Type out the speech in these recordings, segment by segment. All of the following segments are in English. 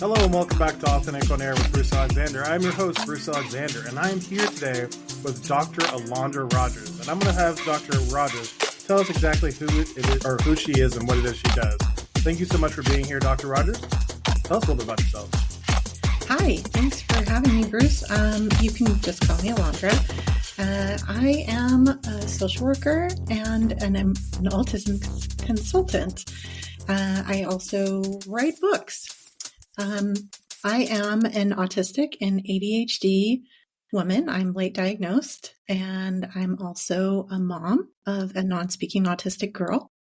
Hello and welcome back to Authentic On Air with Bruce Alexander. I'm your host, Bruce Alexander, and I am here today with Dr. Alondra Rogers. And I'm going to have Dr. Rogers tell us exactly who it is, or who she is and what it is she does. Thank you so much for being here, Dr. Rogers. Tell us a little bit about yourself. Hi, thanks for having me, Bruce. You can just call me Alondra. I am a social worker and I'm an autism consultant. I also write books. I am an autistic and ADHD woman. I'm late diagnosed, and I'm also a mom of a non-speaking autistic girl.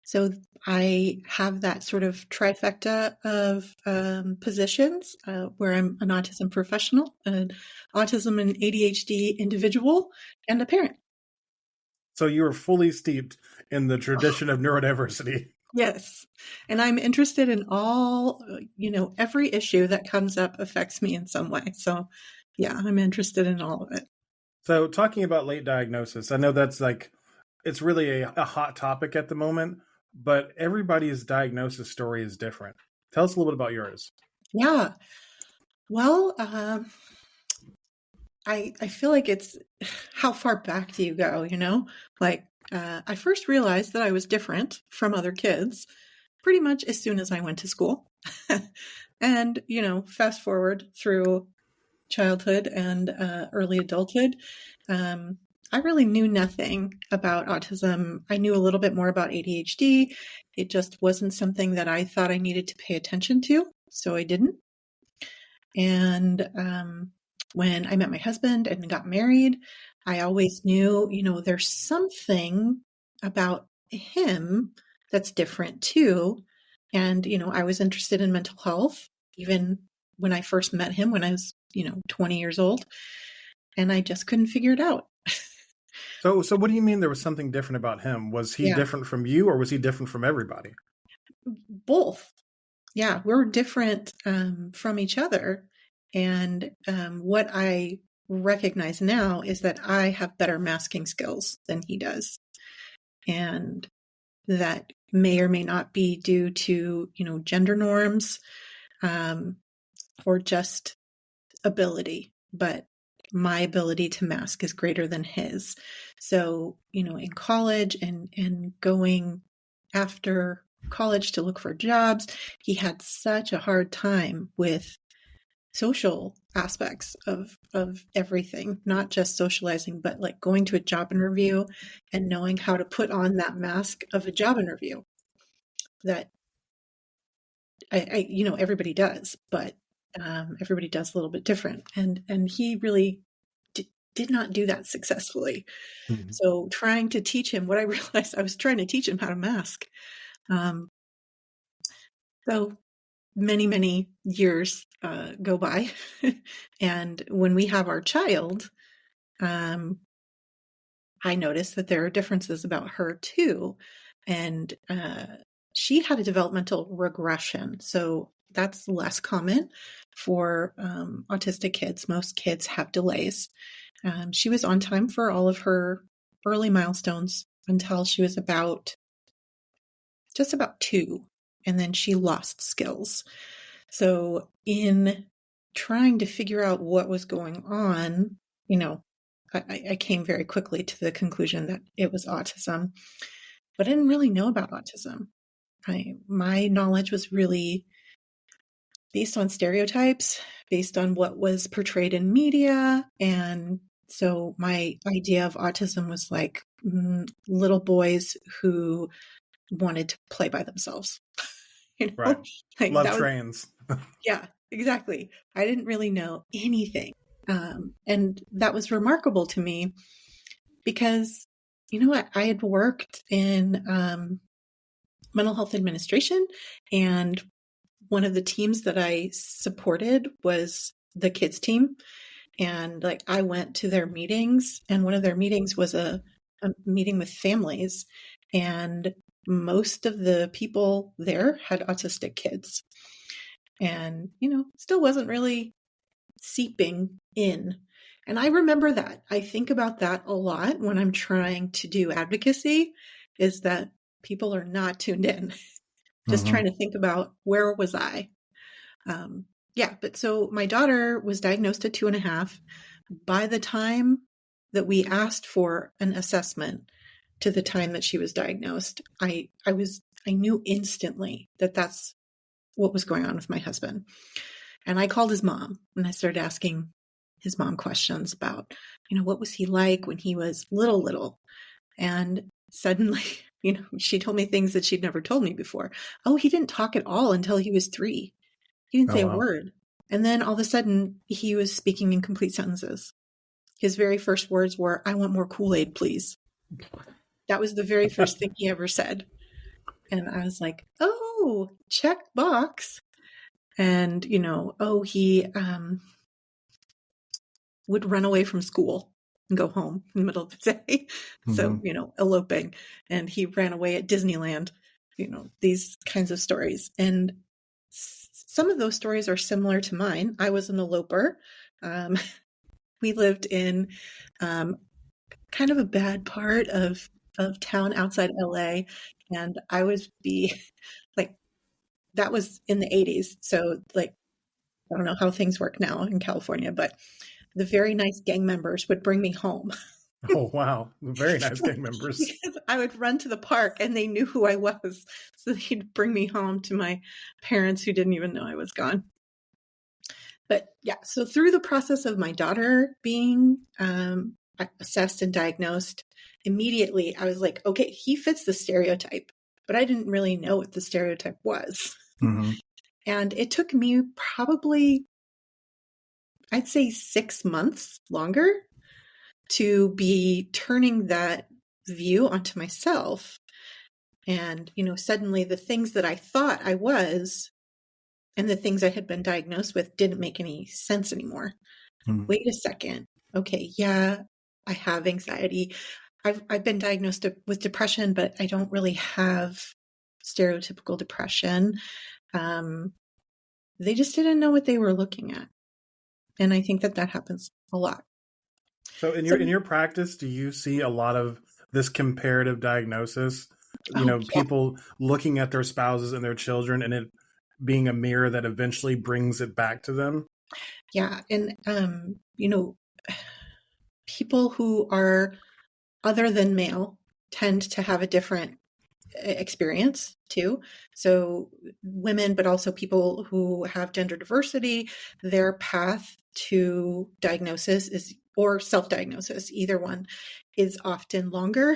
So I have that sort of trifecta of positions where I'm an autism professional, an autism and ADHD individual, and a parent. So you are fully steeped in the tradition of neurodiversity. Yes. And I'm interested in all, every issue that comes up affects me in some way. So yeah, I'm interested in all of it. So talking about late diagnosis, I know that's it's really a hot topic at the moment, but everybody's diagnosis story is different. Tell us a little bit about yours. Yeah. Well, I feel like it's how far back do you go, I first realized that I was different from other kids pretty much as soon as I went to school. And, fast forward through childhood and early adulthood, I really knew nothing about autism. I knew a little bit more about ADHD. It just wasn't something that I thought I needed to pay attention to, so I didn't. And when I met my husband and got married, I always knew, there's something about him that's different too. And, I was interested in mental health, even when I first met him when I was, 20 years old, and I just couldn't figure it out. So what do you mean there was something different about him? Was he different from you, or was he different from everybody? Both. Yeah, we're different from each other. And what I recognize now is that I have better masking skills than he does. And that may or may not be due to, gender norms or just ability, but my ability to mask is greater than his. So, in college and going after college to look for jobs, he had such a hard time with social aspects of everything, not just socializing, but like going to a job interview and knowing how to put on that mask of a job interview that I everybody does, but everybody does a little bit different. And he really did not do that successfully. Mm-hmm. So trying to teach him what I realized I was trying to teach him how to mask. So many, many years go by. And when we have our child, I noticed that there are differences about her too. And she had a developmental regression. So that's less common for autistic kids. Most kids have delays. She was on time for all of her early milestones until she was just about 2. And then she lost skills. So in trying to figure out what was going on, I came very quickly to the conclusion that it was autism, but I didn't really know about autism. My knowledge was really based on stereotypes, based on what was portrayed in media. And so my idea of autism was like little boys who wanted to play by themselves. Right. Love trains. Yeah, exactly. I didn't really know anything. And that was remarkable to me because, I had worked in mental health administration, and one of the teams that I supported was the kids team. And I went to their meetings, and one of their meetings was a meeting with families, and most of the people there had autistic kids. And, still wasn't really seeping in. And I remember that. I think about that a lot when I'm trying to do advocacy, is that people are not tuned in. Just trying to think about, where was I But so my daughter was diagnosed at 2.5. By the time that we asked for an assessment to the time that she was diagnosed, I knew instantly that that's what was going on with my husband. And I called his mom and I started asking his mom questions about, what was he like when he was little? And suddenly, she told me things that she'd never told me before. Oh, he didn't talk at all until he was 3. He didn't say a word. And then all of a sudden he was speaking in complete sentences. His very first words were, "I want more Kool-Aid, please." That was the very first thing he ever said. And I was like, oh, check box. And, he would run away from school and go home in the middle of the day. So, eloping. And he ran away at Disneyland, these kinds of stories. And some of those stories are similar to mine. I was an eloper. We lived in kind of a bad part of town outside LA. And I was that was in the 80s. So I don't know how things work now in California, but the very nice gang members would bring me home. Oh, wow. Very nice gang members. Because I would run to the park and they knew who I was. So they'd bring me home to my parents who didn't even know I was gone. But yeah, so through the process of my daughter being assessed and diagnosed, immediately I was like, okay, he fits the stereotype, but I didn't really know what the stereotype was. Mm-hmm. And it took me probably, I'd say 6 months longer to be turning that view onto myself. And, suddenly the things that I thought I was and the things I had been diagnosed with didn't make any sense anymore. Mm-hmm. Wait a second. Okay. Yeah, I have anxiety. I've been diagnosed with depression, but I don't really have stereotypical depression. They just didn't know what they were looking at. And I think that happens a lot. So in your practice, do you see a lot of this comparative diagnosis? People looking at their spouses and their children and it being a mirror that eventually brings it back to them? Yeah. And, people who are other than male tend to have a different experience too. So women, but also people who have gender diversity, their path to diagnosis or self-diagnosis, either one, is often longer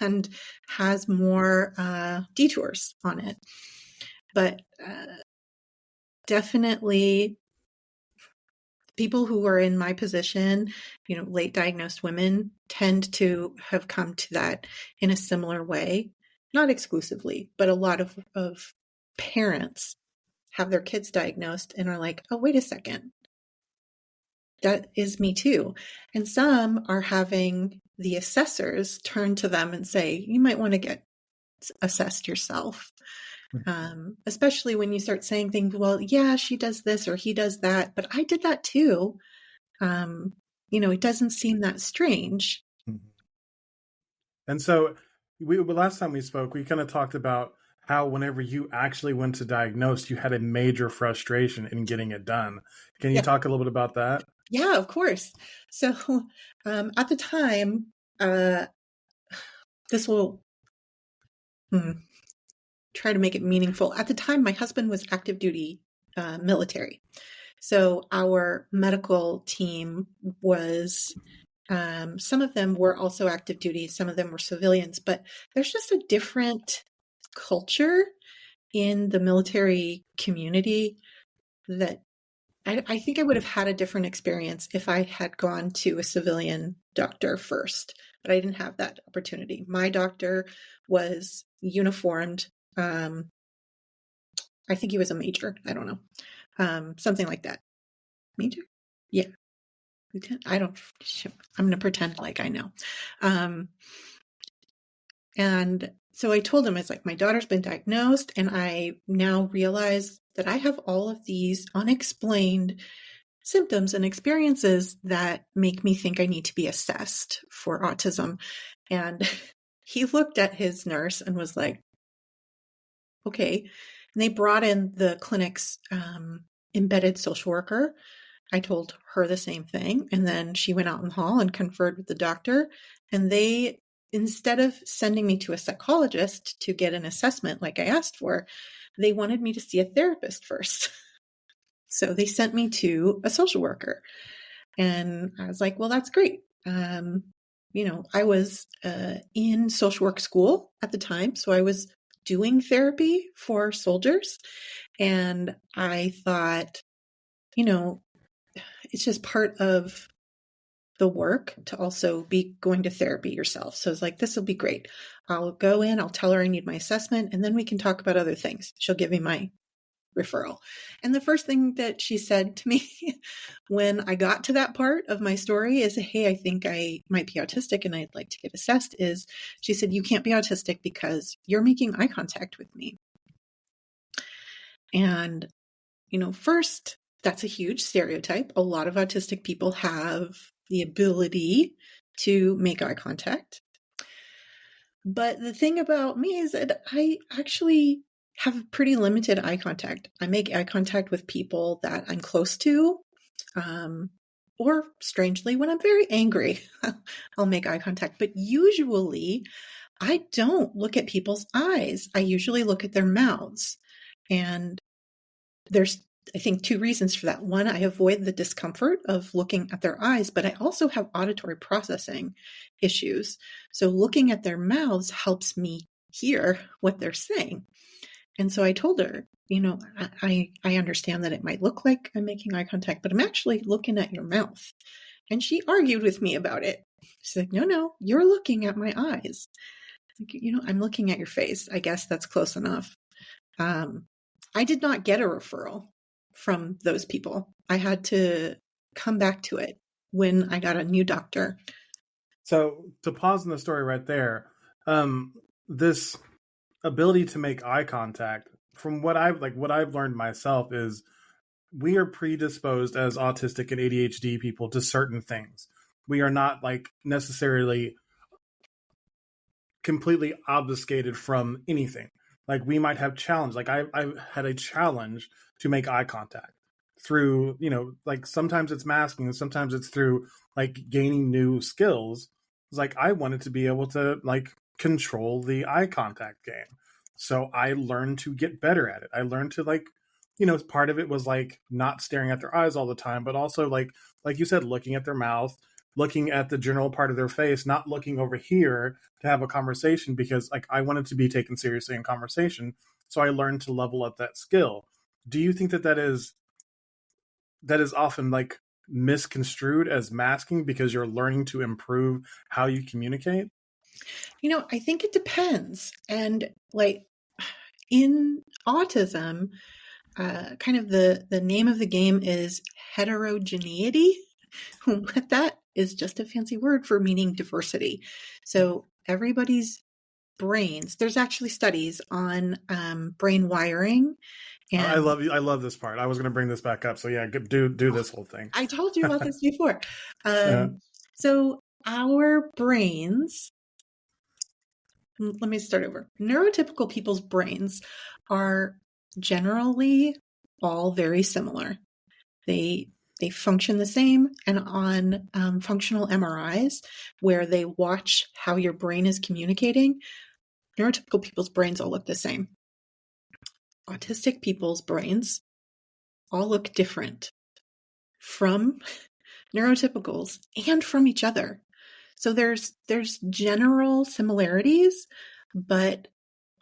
and has more detours on it. But definitely people who are in my position, late diagnosed women tend to have come to that in a similar way. Not exclusively, but a lot of parents have their kids diagnosed and are like, oh, wait a second. That is me too. And some are having the assessors turn to them and say, you might want to get assessed yourself. Especially when you start saying things, well, yeah, she does this or he does that, but I did that too. It doesn't seem that strange. And so last time we spoke, we kind of talked about how whenever you actually went to diagnose, you had a major frustration in getting it done. Can you talk a little bit about that? Yeah, of course. So at the time, this will try to make it meaningful. At the time, my husband was active duty military. So our medical team was, some of them were also active duty, some of them were civilians, but there's just a different culture in the military community that I think I would have had a different experience if I had gone to a civilian doctor first, but I didn't have that opportunity. My doctor was uniformed. I think he was a major. I don't know. Something like that. Major? Yeah. I'm going to pretend like I know. And so I told him, it's like, my daughter's been diagnosed and I now realize that I have all of these unexplained symptoms and experiences that make me think I need to be assessed for autism. And he looked at his nurse and was like, okay. And they brought in the clinic's embedded social worker. I told her the same thing. And then she went out in the hall and conferred with the doctor. And they, instead of sending me to a psychologist to get an assessment like I asked for, they wanted me to see a therapist first. So they sent me to a social worker. And I was like, well, that's great. I was in social work school at the time. So I was doing therapy for soldiers. And I thought, it's just part of the work to also be going to therapy yourself. So it's like, this will be great. I'll go in, I'll tell her I need my assessment, and then we can talk about other things. She'll give me my referral. And the first thing that she said to me when I got to that part of my story is, hey, I think I might be autistic and I'd like to get assessed, is she said, you can't be autistic because you're making eye contact with me. And, first, that's a huge stereotype. A lot of autistic people have the ability to make eye contact. But the thing about me is that I actually have pretty limited eye contact. I make eye contact with people that I'm close to, or strangely, when I'm very angry, I'll make eye contact. But usually, I don't look at people's eyes. I usually look at their mouths. And there's, I think, two reasons for that. One, I avoid the discomfort of looking at their eyes, but I also have auditory processing issues. So looking at their mouths helps me hear what they're saying. And so I told her, I understand that it might look like I'm making eye contact, but I'm actually looking at your mouth. And she argued with me about it. She's like, no, you're looking at my eyes. Like, I'm looking at your face. I guess that's close enough. I did not get a referral from those people. I had to come back to it when I got a new doctor. So to pause in the story right there, this ability to make eye contact, from what I've learned myself, is we are predisposed as autistic and ADHD people to certain things. We are not necessarily completely obfuscated from anything. We might have challenge. I had a challenge to make eye contact through, sometimes it's masking and sometimes it's through gaining new skills. It's I wanted to be able to control the eye contact game. So I learned to get better at it. I learned to part of it was not staring at their eyes all the time, but also like you said, looking at their mouth, looking at the general part of their face, not looking over here to have a conversation, because I wanted to be taken seriously in conversation. So I learned to level up that skill. Do you think that is often misconstrued as masking because you're learning to improve how you communicate? I think it depends. And in autism, kind of the name of the game is heterogeneity. What that is just a fancy word for meaning diversity. So everybody's brains, there's actually studies on brain wiring. And I love this part. I was going to bring this back up. So yeah, do this whole thing. I told you about this before. So our brains, let me start over. Neurotypical people's brains are generally all very similar. They function the same, and on functional MRIs, where they watch how your brain is communicating, neurotypical people's brains all look the same. Autistic people's brains all look different from neurotypicals and from each other. So there's general similarities, but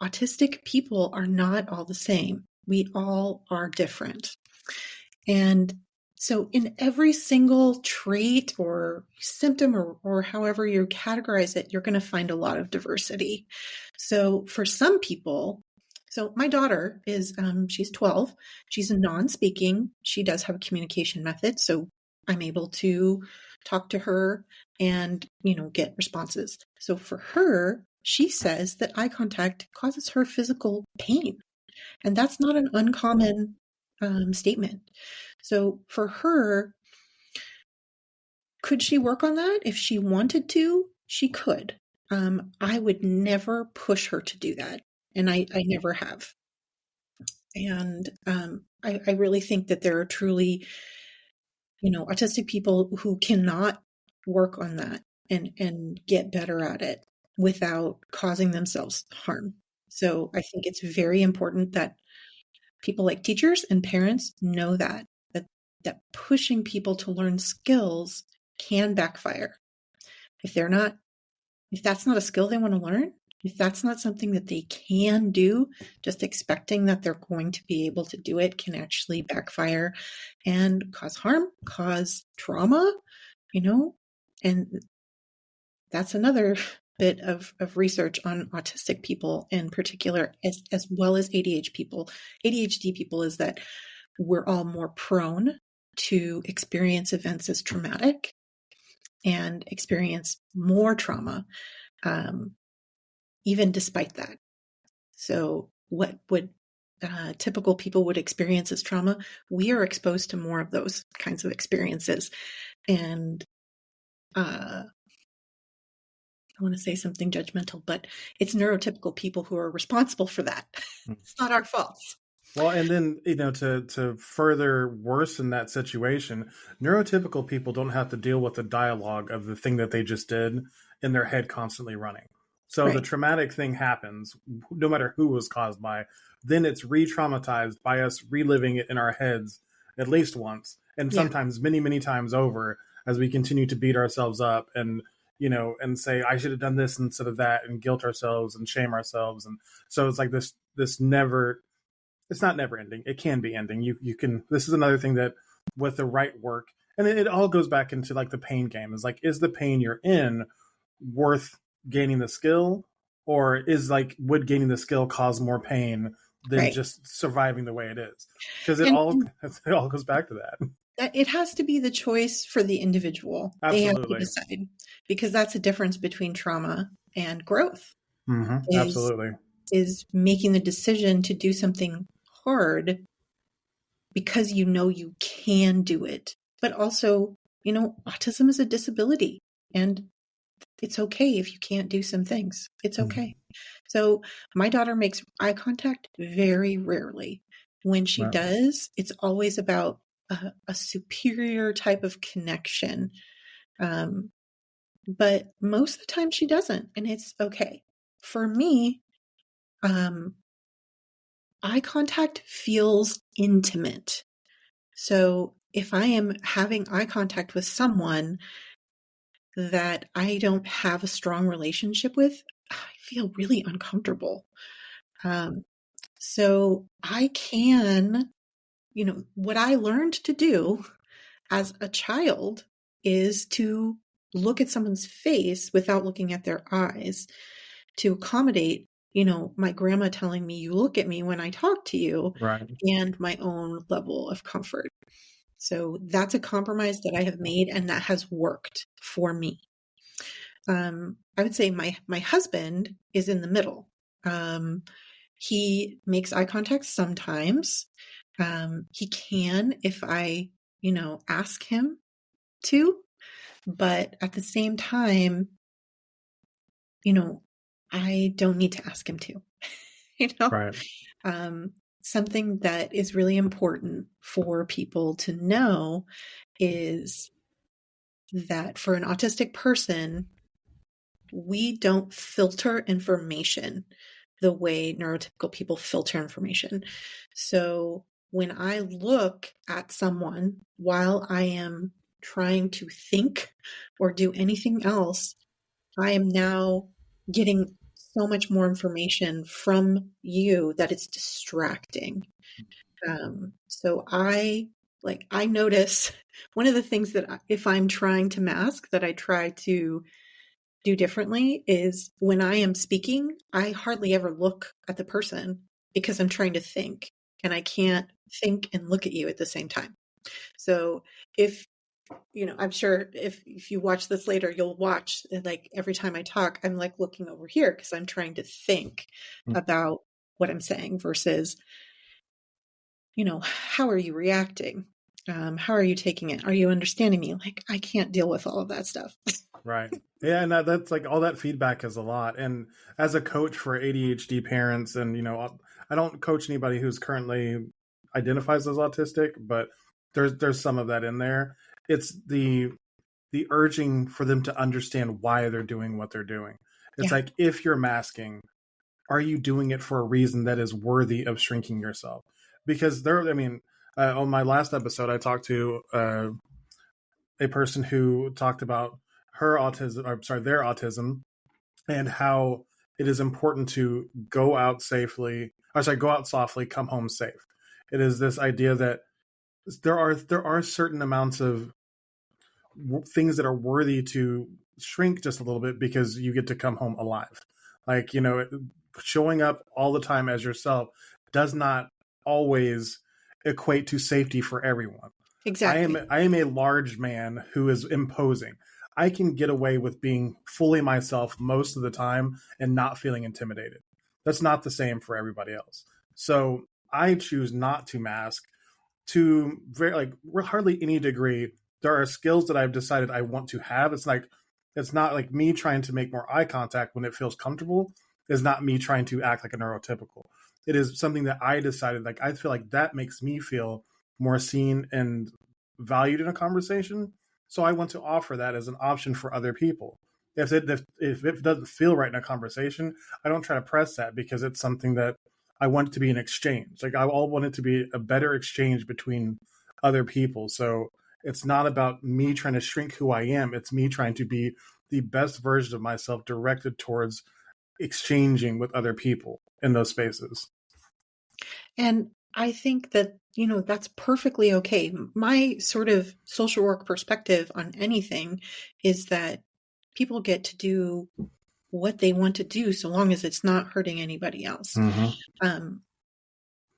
autistic people are not all the same. We all are different. And so in every single trait or symptom or however you categorize it, you're going to find a lot of diversity. So for some people, so my daughter is, she's 12. She's non-speaking. She does have a communication method. So I'm able to talk to her and, get responses. So for her, she says that eye contact causes her physical pain. And that's not an uncommon statement. So for her, could she work on that? If she wanted to, she could. I would never push her to do that. And I never have. And I really think that there are truly, autistic people who cannot work on that and get better at it without causing themselves harm. So I think it's very important that people like teachers and parents know that pushing people to learn skills can backfire. If that's not a skill they want to learn, if that's not something that they can do, just expecting that they're going to be able to do it can actually backfire and cause harm, cause trauma, and that's another bit of research on autistic people in particular, as well as ADHD people, is that we're all more prone to experience events as traumatic and experience more trauma, even despite that. So what would typical people would experience as trauma, we are exposed to more of those kinds of experiences. And I want to say something judgmental, but it's neurotypical people who are responsible for that. It's not our fault. Well, and then, to further worsen that situation, neurotypical people don't have to deal with the dialogue of the thing that they just did in their head constantly running. So Right. The traumatic thing happens, no matter who was caused by, then it's re-traumatized by us reliving it in our heads at least once, and sometimes many, many times over, as we continue to beat ourselves up and say, I should have done this instead of that, and guilt ourselves and shame ourselves. And so it's like this never, it's not never ending. It can be ending. You can, this is another thing that with the right work, and it all goes back into like the pain game, is like, is the pain you're in worth gaining the skill, or would gaining the skill cause more pain than just surviving the way it is? Because it all goes back to that. It has to be the choice for the individual. Absolutely. They have to decide, because that's the difference between trauma and growth. Mm-hmm. Absolutely. Is making the decision to do something hard because you can do it. But also, autism is a disability, and it's okay if you can't do some things. It's okay. Mm-hmm. So my daughter makes eye contact very rarely. When she does, it's always about a superior type of connection. But most of the time she doesn't, and it's okay. For me, eye contact feels intimate. So if I am having eye contact with someone that I don't have a strong relationship with, I feel really uncomfortable. So I can, what I learned to do as a child is to look at someone's face without looking at their eyes, to accommodate, my grandma telling me, you look at me when I talk to you, and my own level of comfort. So that's a compromise that I have made, and that has worked for me. I would say my husband is in the middle. He makes eye contact sometimes. He can if I, ask him to, but at the same time, I don't need to ask him to, something that is really important for people to know is that for an autistic person, we don't filter information the way neurotypical people filter information. So when I look at someone while I am trying to think or do anything else, I am now getting so much more information from you that it's distracting. So I notice one of the things that if I'm trying to mask that I try to do differently is when I am speaking, I hardly ever look at the person because I'm trying to think, and I can't think and look at you at the same time. So if, I'm sure if you watch this later, you'll watch like every time I talk, I'm like looking over here because I'm trying to think about what I'm saying versus, how are you reacting? How are you taking it? Are you understanding me? Like, I can't deal with all of that stuff. Right. Yeah. And that's like all that feedback is a lot. And as a coach for ADHD parents, and, I don't coach anybody who's currently identifies as autistic, but there's some of that in there. It's the urging for them to understand why they're doing what they're doing. It's Yeah. like, if you're masking, are you doing it for a reason that is worthy of shrinking yourself? Because on my last episode, I talked to a person who talked about their autism, and how it is important to go out go out softly, come home safe. It is this idea that there are certain amounts of things that are worthy to shrink just a little bit because you get to come home alive. Like, showing up all the time as yourself does not always equate to safety for everyone. Exactly. I am a large man who is imposing. I can get away with being fully myself most of the time and not feeling intimidated. That's not the same for everybody else. So I choose not to mask to hardly any degree. There are skills that I've decided I want to have. It's not like me trying to make more eye contact when it feels comfortable. It's not me trying to act like a neurotypical. It is something that I decided, like, I feel like that makes me feel more seen and valued in a conversation. So I want to offer that as an option for other people. If it doesn't feel right in a conversation, I don't try to press that, because it's something that I want it to be an exchange. Like, I all want it to be a better exchange between other people. So it's not about me trying to shrink who I am. It's me trying to be the best version of myself, directed towards exchanging with other people in those spaces. And I think that, that's perfectly okay. My sort of social work perspective on anything is that people get to do what they want to do so long as it's not hurting anybody else. Mm-hmm.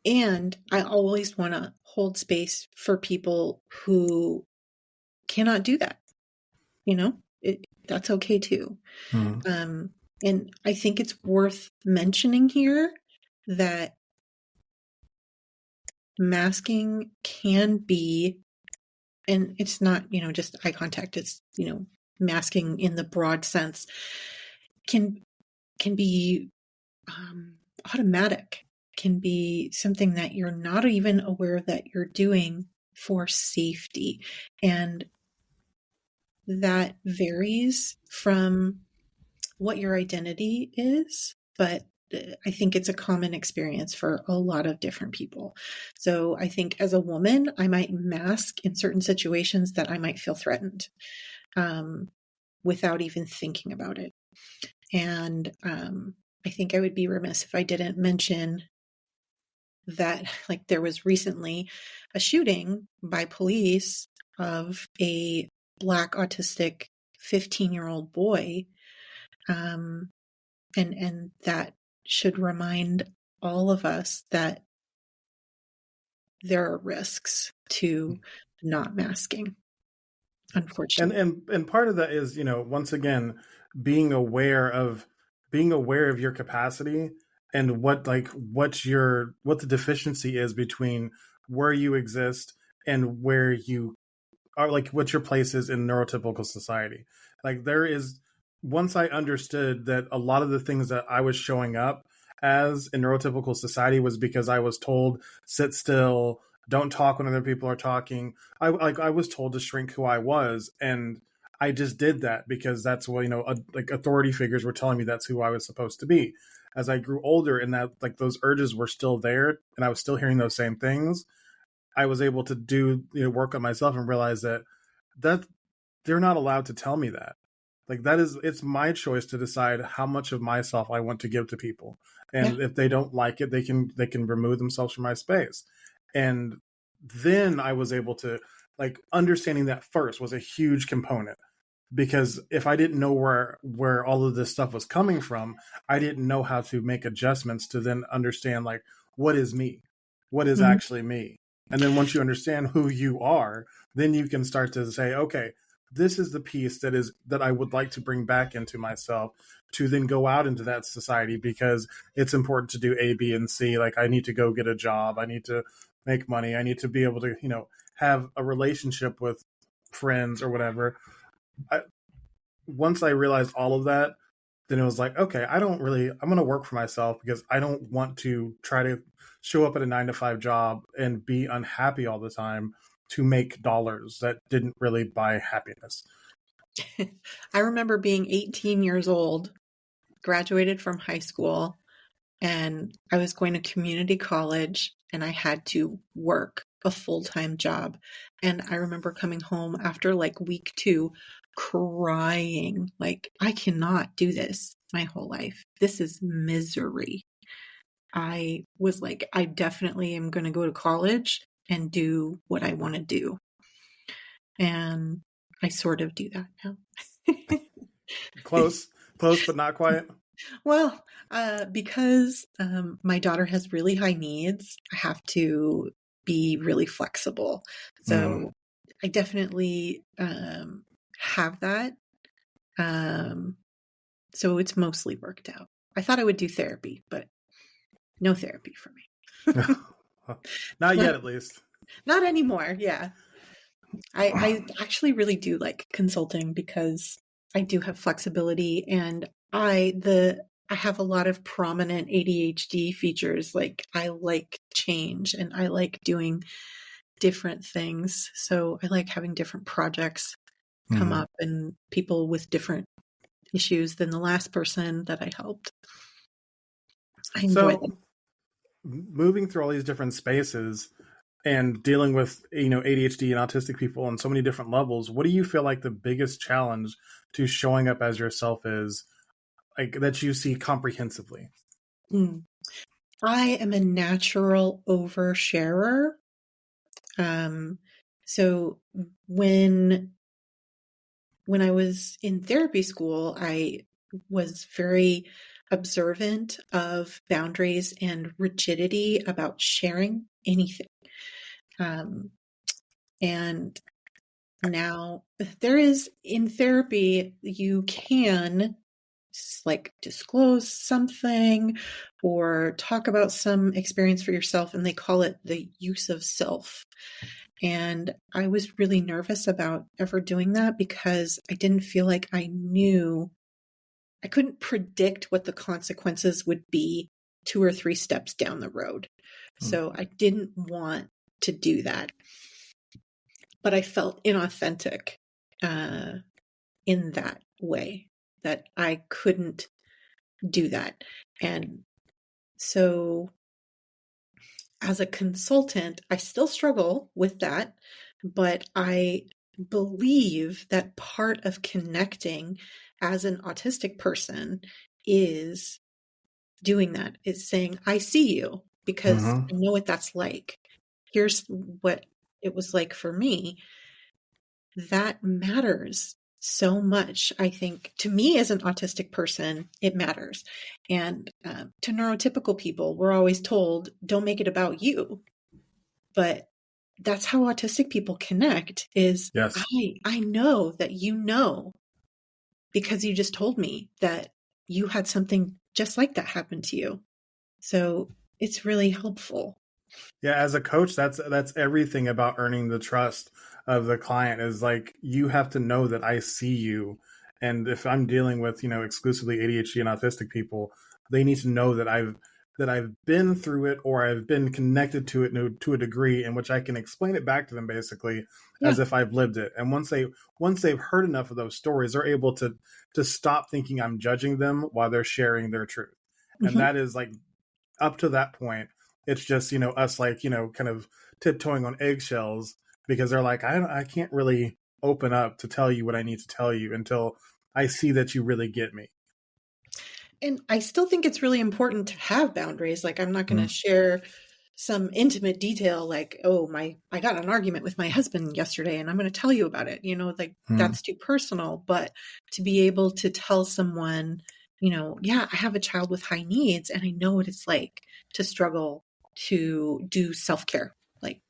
And I always want to hold space for people who cannot do that. That's okay too. Mm-hmm. And I think it's worth mentioning here that masking can be, and it's not, just eye contact, it's, masking in the broad sense can be automatic, can be something that you're not even aware that you're doing for safety. And that varies from what your identity is, but I think it's a common experience for a lot of different people. So I think as a woman, I might mask in certain situations that I might feel threatened without even thinking about it. And I think I would be remiss if I didn't mention that, like, there was recently a shooting by police of a Black autistic 15-year-old boy. And that should remind all of us that there are risks to not masking, unfortunately. And part of that is, once again, being aware of your capacity, and what the deficiency is between where you exist and where you are, like, what your place is in neurotypical society. Like, once I understood that a lot of the things that I was showing up as in neurotypical society was because I was told, sit still, don't talk when other people are talking. I was told to shrink who I was, and I just did that because that's what, like, authority figures were telling me that's who I was supposed to be. As I grew older, and that, like, those urges were still there, and I was still hearing those same things, I was able to do, work on myself and realize that they're not allowed to tell me that. Like, it's my choice to decide how much of myself I want to give to people. And Yeah. if they don't like it, they can remove themselves from my space. And then I was able to, like, understanding that first was a huge component, because if I didn't know where all of this stuff was coming from, I didn't know how to make adjustments to then understand, like, what is me, what is Mhm. actually me. And then once you understand who you are, then you can start to say, okay, this is the piece that I would like to bring back into myself, to then go out into that society, because it's important to do A, B, and C. Like, I need to go get a job, I need to make money, I need to be able to, have a relationship with friends or whatever. Once I realized all of that, then it was like, okay, I'm going to work for myself because I don't want to try to show up at a 9 to 5 job and be unhappy all the time to make dollars that didn't really buy happiness. I remember being 18 years old, graduated from high school, and I was going to community college, and I had to work a full-time job. And I remember coming home after like week 2 crying, like, I cannot do this my whole life. This is misery. I was like, I definitely am going to go to college and do what I want to do. And I sort of do that now. Close, but not quite. Well, because my daughter has really high needs, I have to be really flexible. So I definitely have that. So it's mostly worked out. I thought I would do therapy, but no therapy for me. Not yet, at least. Not anymore. Yeah. I actually really do like consulting because I do have flexibility, and I have a lot of prominent ADHD features. Like, I like change and I like doing different things. So I like having different projects come up and people with different issues than the last person that I helped. I enjoy them. Moving through all these different spaces and dealing with, ADHD and autistic people on so many different levels, what do you feel like the biggest challenge to showing up as yourself is, like, that you see comprehensively? I am a natural oversharer. So when I was in therapy school, I was very observant of boundaries and rigidity about sharing anything. And now there is, in therapy, you can like disclose something or talk about some experience for yourself, and they call it the use of self. And I was really nervous about ever doing that because I didn't feel like I couldn't predict what the consequences would be 2 or 3 steps down the road. So I didn't want to do that. But I felt inauthentic in that way, that I couldn't do that. And so as a consultant, I still struggle with that, but I believe that part of connecting as an autistic person is doing that, is saying, I see you because I know what that's like. Here's what it was like for me. That matters so much. I think to me as an autistic person, it matters. And to neurotypical people, we're always told, don't make it about you. But that's how autistic people connect is, yes. I know that you know, because you just told me that you had something just like that happen to you. So it's really helpful. Yeah, as a coach, that's everything about earning the trust of the client, is like, you have to know that I see you. And if I'm dealing with, exclusively ADHD and autistic people, they need to know that I've been through it, or I've been connected to it to a degree in which I can explain it back to them basically as if I've lived it. And once they've heard enough of those stories, they're able to stop thinking I'm judging them while they're sharing their truth. And that is like, up to that point, it's just, us like, kind of tiptoeing on eggshells, because they're like, I can't really open up to tell you what I need to tell you until I see that you really get me. And I still think it's really important to have boundaries. Like, I'm not going to share some intimate detail like, I got an argument with my husband yesterday and I'm going to tell you about it. That's too personal. But to be able to tell someone, I have a child with high needs and I know what it's like to struggle to do self-care. Like,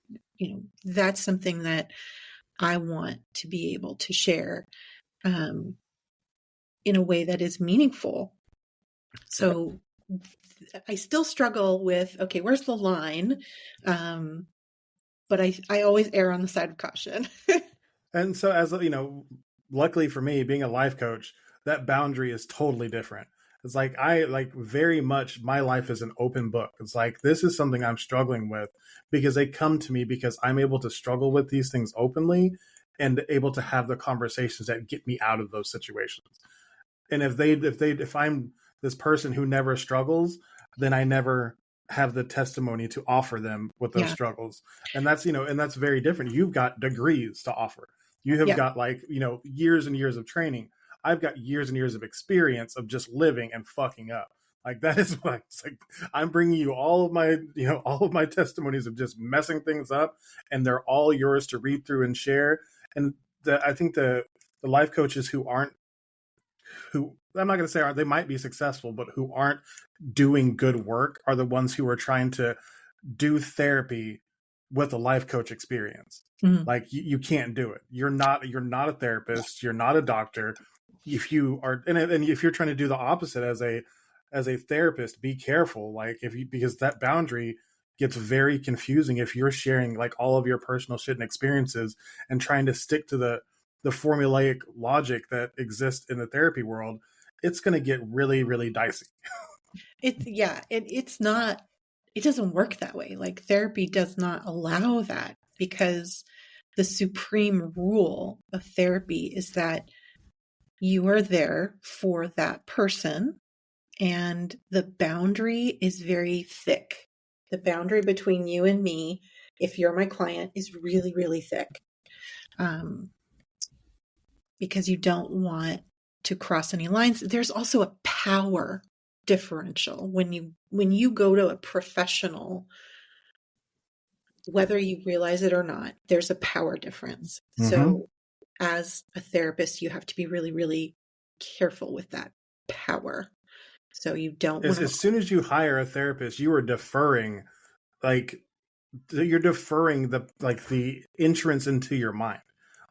that's something that I want to be able to share in a way that is meaningful. So I still struggle with, okay, where's the line? But I always err on the side of caution. And so, as luckily for me, being a life coach, that boundary is totally different. It's like I like very much my life is an open book. It's like this is something I'm struggling with because they come to me because I'm able to struggle with these things openly and able to have the conversations that get me out of those situations. And if I'm this person who never struggles, then I never have the testimony to offer them with those Yeah. struggles. And that's, and that's very different. You've got degrees to offer. You have Yeah. got like, years and years of training. I've got years and years of experience of just living and fucking up. Like that is what it's like. I'm bringing you all of my, all of my testimonies of just messing things up, and they're all yours to read through and share. And I think the life coaches who I'm not going to say they might be successful, but who aren't doing good work are the ones who are trying to do therapy with a life coach experience. Mm-hmm. Like you can't do it. You're not a therapist. You're not a doctor. If you are, and if you're trying to do the opposite as a therapist, be careful. Like because that boundary gets very confusing if you're sharing like all of your personal shit and experiences and trying to stick to the formulaic logic that exists in the therapy world. It's going to get really, really dicey. It's not, it doesn't work that way. Like therapy does not allow that, because the supreme rule of therapy is that you are there for that person, and the boundary is very thick. The boundary between you and me, if you're my client, is really, really thick. Because you don't want to cross any lines. There's also a power differential when you go to a professional, whether you realize it or not. There's a power difference. Mm-hmm. So as a therapist, you have to be really, really careful with that power. So you don't want as soon as you hire a therapist, you are deferring, you're deferring the entrance into your mind.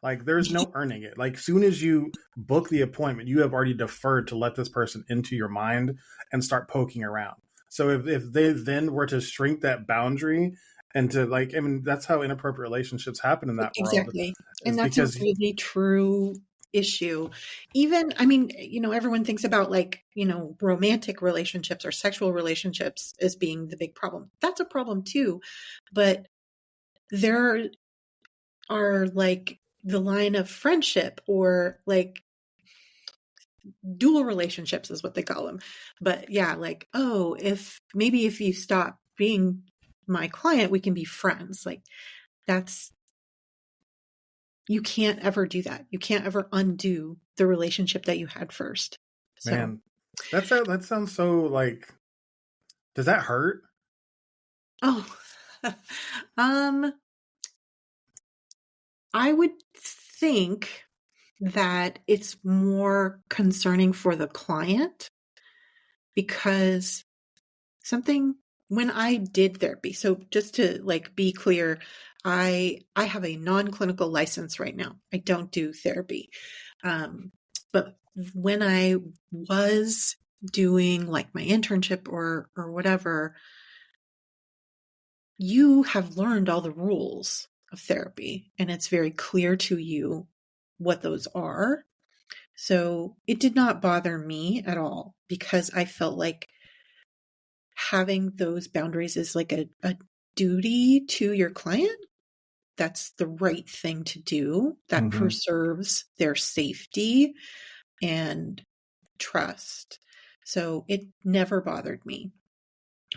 Like there's no earning it. Like soon as you book the appointment, you have already deferred to let this person into your mind and start poking around. So if they then were to shrink that boundary and to that's how inappropriate relationships happen in that world. Exactly. And that's a really true issue. Even, everyone thinks about romantic relationships or sexual relationships as being the big problem. That's a problem too. But there are the line of friendship or dual relationships is what they call them. But yeah, if you stop being my client, we can be friends. You can't ever do that. You can't ever undo the relationship that you had first. So, man, that sounds so does that hurt? Oh, I would think that it's more concerning for the client, because when I did therapy, so just to be clear, I have a non-clinical license right now. I don't do therapy. But when I was doing my internship or whatever, you have learned all the rules of therapy, and it's very clear to you what those are. So it did not bother me at all, because I felt like having those boundaries is a duty to your client. That's the right thing to do. That mm-hmm. preserves their safety and trust. So it never bothered me.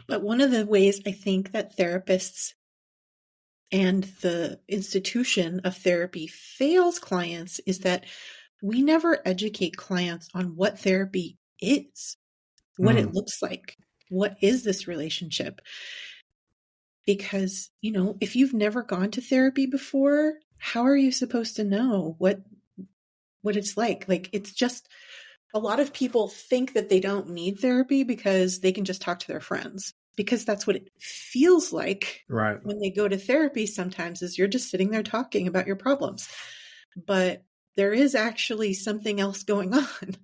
But one of the ways I think that therapists and the institution of therapy fails clients is that we never educate clients on what therapy is, what it looks like. What is this relationship? Because, if you've never gone to therapy before, how are you supposed to know what it's like? It's just, a lot of people think that they don't need therapy because they can just talk to their friends, because that's what it feels like. Right. When they go to therapy sometimes, is you're just sitting there talking about your problems. But there is actually something else going on.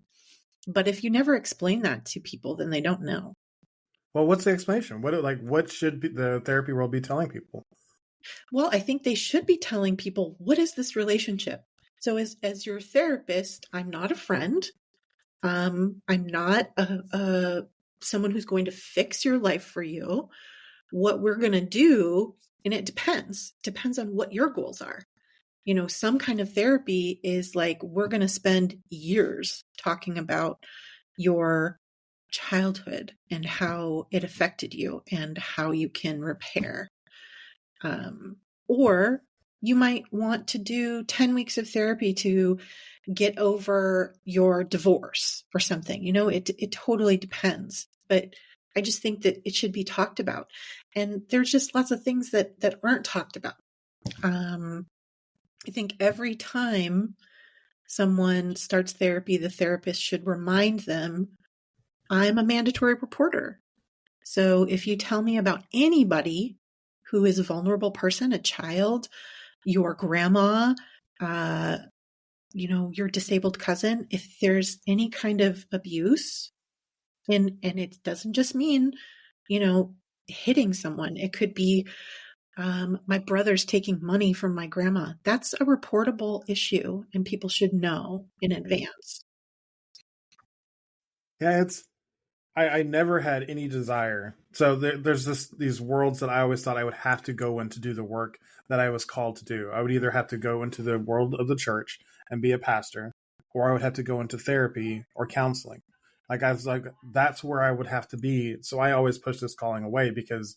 But if you never explain that to people, then they don't know. Well, what's the explanation? What should the therapy world be telling people? Well, I think they should be telling people, what is this relationship? So as your therapist, I'm not a friend. I'm not someone who's going to fix your life for you. What we're going to do, and it depends on what your goals are. Some kind of therapy is like, we're going to spend years talking about your childhood and how it affected you and how you can repair. Or you might want to do 10 weeks of therapy to get over your divorce or something. It totally depends. But I just think that it should be talked about. And there's just lots of things that aren't talked about. I think every time someone starts therapy, the therapist should remind them, I'm a mandatory reporter. So if you tell me about anybody who is a vulnerable person, a child, your grandma, your disabled cousin, if there's any kind of abuse, and it doesn't just mean, hitting someone. It could be, my brother's taking money from my grandma. That's a reportable issue, and people should know in advance. Yeah, I never had any desire. So there's these worlds that I always thought I would have to go in to do the work that I was called to do. I would either have to go into the world of the church and be a pastor, or I would have to go into therapy or counseling. Like, I was like, that's where I would have to be. So I always pushed this calling away because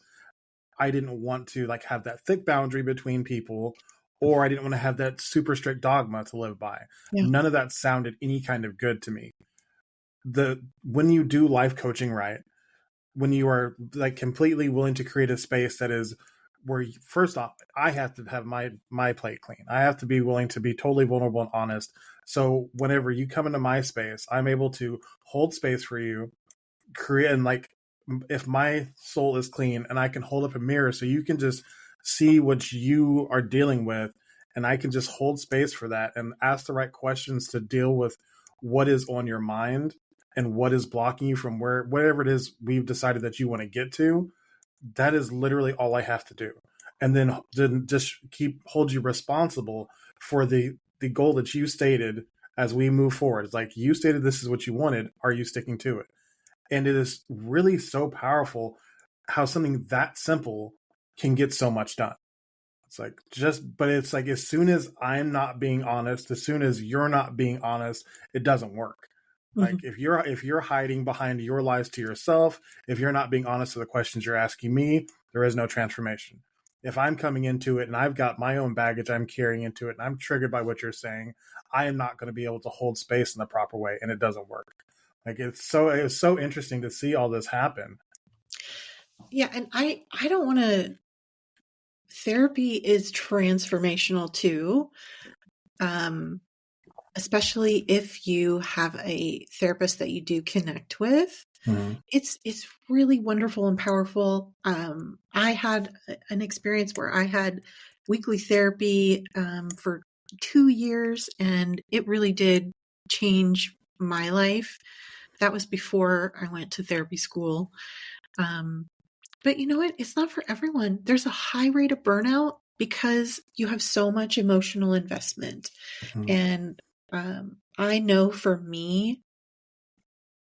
I didn't want to like have that thick boundary between people, or I didn't want to have that super strict dogma to live by. Yeah. None of that sounded any kind of good to me. When you do life coaching right, when you are like completely willing to create a space that is where first off, I have to have my plate clean. I have to be willing to be totally vulnerable and honest. So whenever you come into my space, I'm able to hold space for you, create, and like, if my soul is clean and I can hold up a mirror so you can just see what you are dealing with, and I can just hold space for that and ask the right questions to deal with what is on your mind and what is blocking you from whatever it is we've decided that you want to get to. That is literally all I have to do. And then just hold you responsible for the goal that you stated as we move forward. It's like, you stated this is what you wanted. Are you sticking to it? And it is really so powerful how something that simple can get so much done. It's like, but it's like, as soon as I'm not being honest, as soon as you're not being honest, it doesn't work. Like, if you're hiding behind your lies to yourself, if you're not being honest to the questions you're asking me, there is no transformation. If I'm coming into it and I've got my own baggage I'm carrying into it and I'm triggered by what you're saying, I am not going to be able to hold space in the proper way, and it doesn't work. Like, it was so interesting to see all this happen. Yeah, and I don't want to. Therapy is transformational too. Especially if you have a therapist that you do connect with. Mm-hmm. It's really wonderful and powerful. I had an experience where I had weekly therapy for 2 years, and it really did change my life. That was before I went to therapy school. But you know what? It's not for everyone. There's a high rate of burnout because you have so much emotional investment. Mm-hmm. And I know for me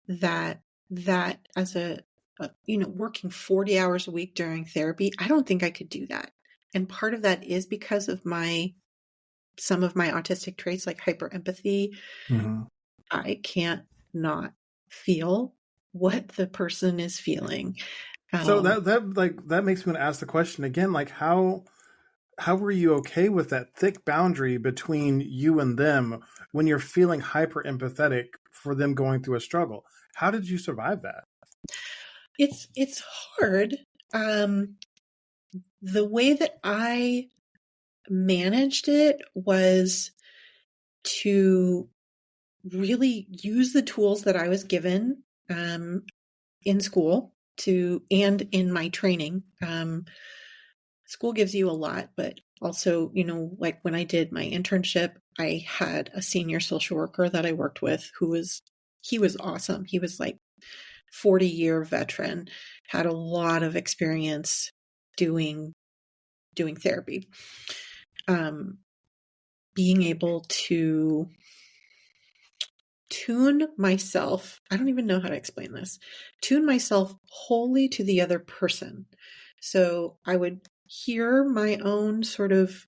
that as a working 40 hours a week during therapy, I don't think I could do that. And part of that is because of some of my autistic traits, like hyperempathy. Mm-hmm. I can't not feel what the person is feeling. So that makes me want to ask the question again, like, how were you okay with that thick boundary between you and them when you're feeling hyper empathetic for them going through a struggle? How did you survive that? It's hard. The way that I managed it was to really use the tools that I was given in school and in my training. School gives you a lot, but also, like when I did my internship, I had a senior social worker that I worked with he was awesome. He was like 40-year veteran, had a lot of experience doing therapy. Being able to tune myself. I don't even know how to explain this. Tune myself wholly to the other person. So I would hear my own sort of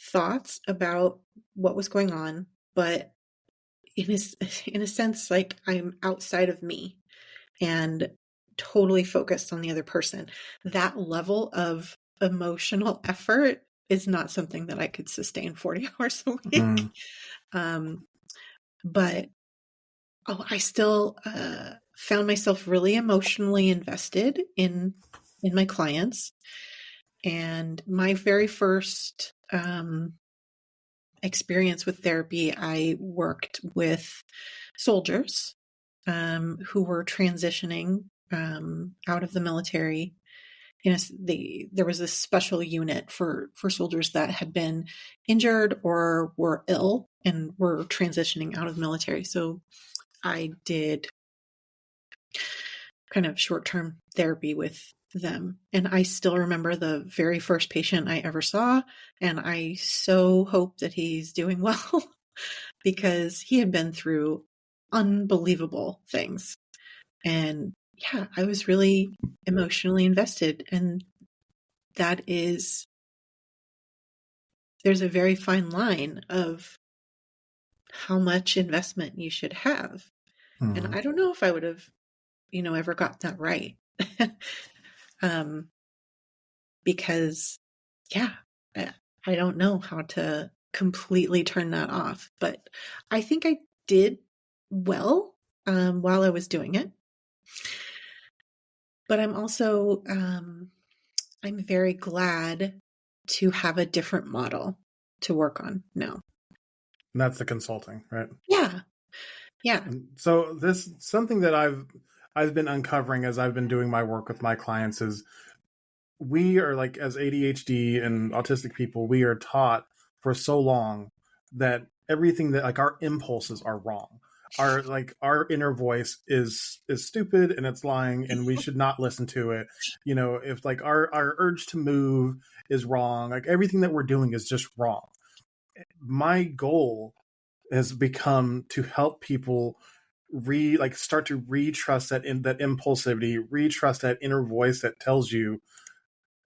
thoughts about what was going on, but in a sense, like I'm outside of me and totally focused on the other person. That level of emotional effort is not something that I could sustain 40 hours a week. Mm. But I still found myself really emotionally invested in my clients. And my very first experience with therapy, I worked with soldiers who were transitioning out of the military. There was this special unit for soldiers that had been injured or were ill and were transitioning out of the military. So I did kind of short-term therapy with them. And I still remember the very first patient I ever saw. And I so hope that he's doing well because he had been through unbelievable things. And yeah, I was really emotionally invested. And there's a very fine line of how much investment you should have. Mm-hmm. And I don't know if I would have, ever got that right. Because yeah, I don't know how to completely turn that off, but I think I did well while I was doing it. But I'm also, I'm very glad to have a different model to work on now. And that's the consulting, right? Yeah. Yeah. And so this something that I've been uncovering as I've been doing my work with my clients is we are like, as ADHD and autistic people, we are taught for so long that everything that like our impulses are wrong. Our inner voice is stupid and it's lying and we should not listen to it. If like our urge to move is wrong, like everything that we're doing is just wrong. My goal has become to help people start to retrust that impulsivity, retrust that inner voice that tells you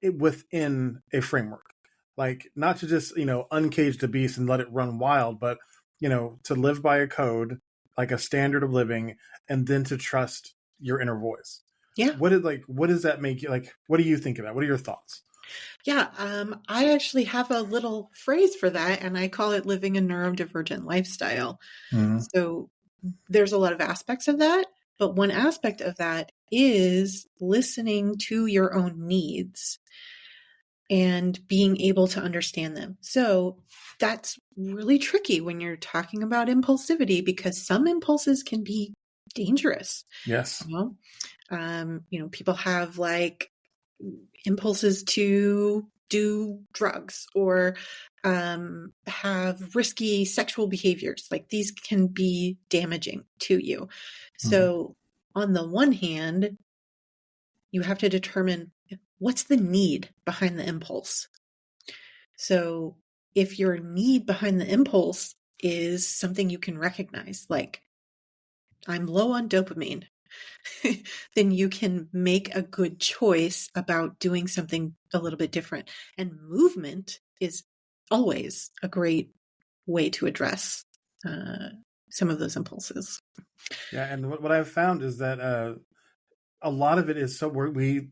it within a framework. Like not to just, uncage the beast and let it run wild, but, to live by a code, like a standard of living, and then to trust your inner voice. Yeah. What does that make you like? What do you think of that? What are your thoughts? Yeah. I actually have a little phrase for that, and I call it living a neurodivergent lifestyle. Mm-hmm. So there's a lot of aspects of that, but one aspect of that is listening to your own needs and being able to understand them. So that's really tricky when you're talking about impulsivity because some impulses can be dangerous. Yes. People have like impulses to do drugs or have risky sexual behaviors. Like these can be damaging to you. So on the one hand, you have to determine what's the need behind the impulse. So if your need behind the impulse is something you can recognize, like I'm low on dopamine, then you can make a good choice about doing something a little bit different. And movement is always a great way to address some of those impulses. Yeah, and what I've found is that a lot of it is we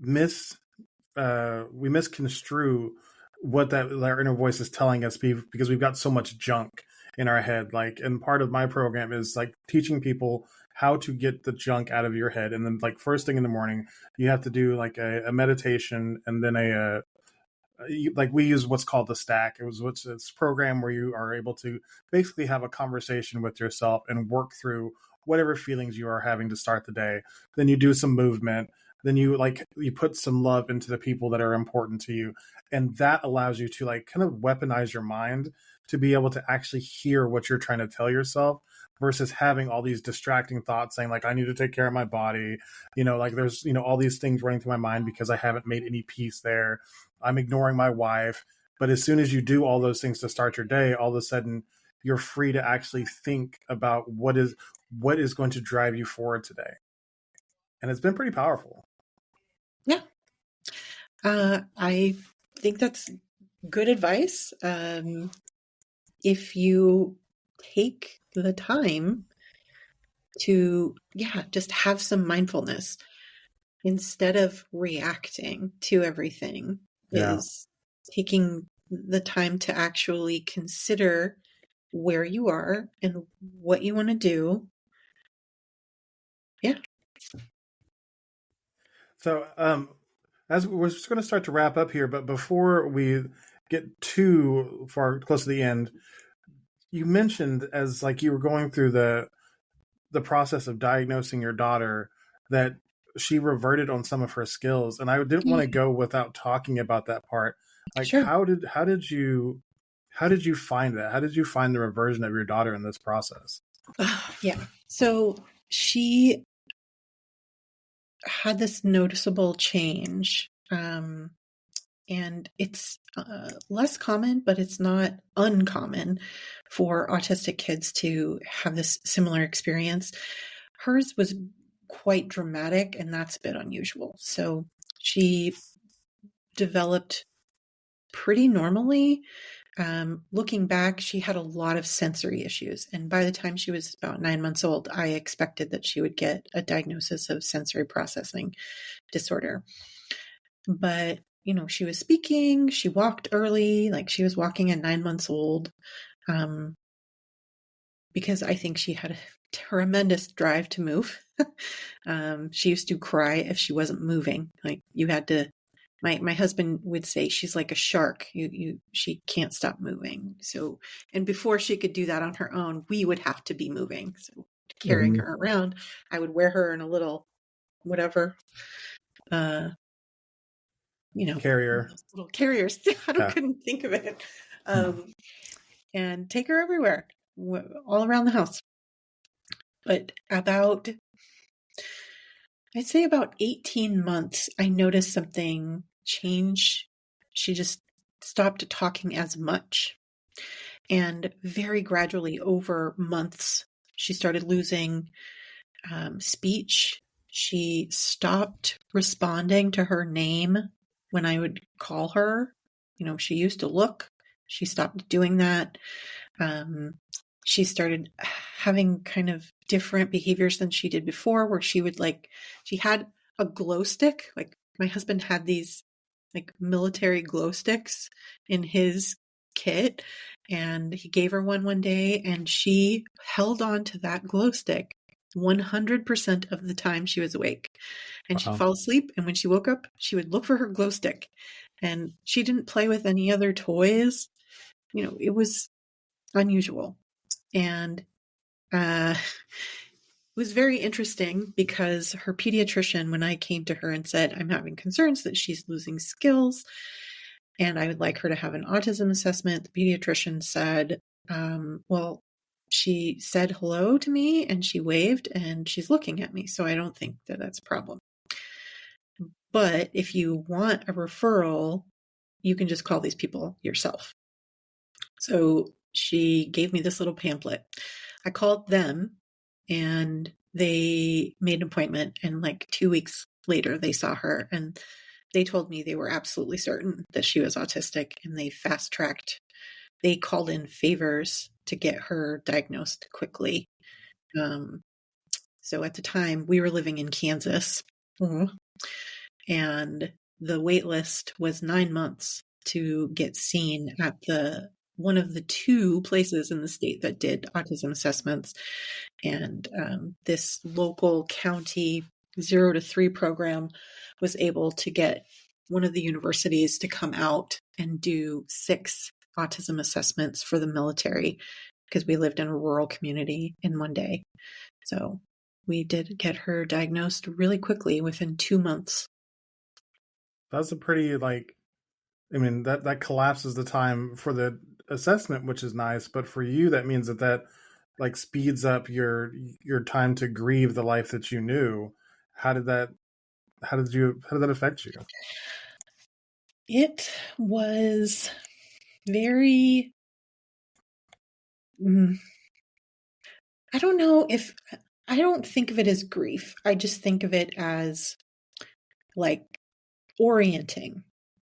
misconstrue what our inner voice is telling us because we've got so much junk in our head. Like, and part of my program is like teaching people how to get the junk out of your head. And then like first thing in the morning, you have to do like a meditation and then like we use what's called the stack. It's this program where you are able to basically have a conversation with yourself and work through whatever feelings you are having to start the day. Then you do some movement. Then you put some love into the people that are important to you. And that allows you to like kind of weaponize your mind to be able to actually hear what you're trying to tell yourself versus having all these distracting thoughts saying like, I need to take care of my body. Like there's, all these things running through my mind because I haven't made any peace there. I'm ignoring my wife. But as soon as you do all those things to start your day, all of a sudden you're free to actually think about what is going to drive you forward today. And it's been pretty powerful. Yeah. I think that's good advice. If you take the time to, just have some mindfulness instead of reacting to everything, is taking the time to actually consider where you are and what you want to do. Yeah. So, as we're just going to start to wrap up here, but before we get too far close to the end, you mentioned as like you were going through the process of diagnosing your daughter that she reverted on some of her skills, and I didn't want to go without talking about that part. Like, Sure. how did you find that? How did you find the reversion of your daughter in this process? Yeah. So she had this noticeable change. And it's less common, but it's not uncommon for autistic kids to have this similar experience. Hers was quite dramatic, and that's a bit unusual. So she developed pretty normally. Looking back, she had a lot of sensory issues. And by the time she was about 9 months old, I expected that she would get a diagnosis of sensory processing disorder. But, she was speaking, she walked early, like she was walking at 9 months old, because I think she had a tremendous drive to move. She used to cry if she wasn't moving. Like you had to, my husband would say she's like a shark. She can't stop moving. So, and before she could do that on her own, we would have to be moving. So carrying her around, I would wear her in a little, whatever, Carrier. little carriers. I couldn't think of it. And take her everywhere, all around the house. But I'd say about 18 months, I noticed something change. She just stopped talking as much. And very gradually over months, she started losing speech. She stopped responding to her name when I would call her. She used to look. She stopped doing that. She started having kind of different behaviors than she did before, where she had a glow stick. Like my husband had these like military glow sticks in his kit, and he gave her one day, and she held on to that glow stick 100% of the time she was awake. And she'd fall asleep, and when she woke up, she would look for her glow stick. And she didn't play with any other toys. It was unusual. And it was very interesting because her pediatrician, when I came to her and said, I'm having concerns that she's losing skills and I would like her to have an autism assessment, the pediatrician said, well, she said hello to me and she waved and she's looking at me. So I don't think that that's a problem. But if you want a referral, you can just call these people yourself. So she gave me this little pamphlet. I called them and they made an appointment, and like 2 weeks later they saw her and they told me they were absolutely certain that she was autistic, and they called in favors to get her diagnosed quickly. So at the time we were living in Kansas, and the wait list was 9 months to get seen at one of the 2 places in the state that did autism assessments. And this local county 0 to 3 program was able to get one of the universities to come out and do 6 autism assessments for the military, because we lived in a rural community in one day. So we did get her diagnosed really quickly within 2 months. That's a pretty that collapses the time for the assessment, which is nice, but for you that means that like speeds up your time to grieve the life that you knew. How did that affect you? It was very I don't know if I don't think of it as grief. I just think of it as like orienting.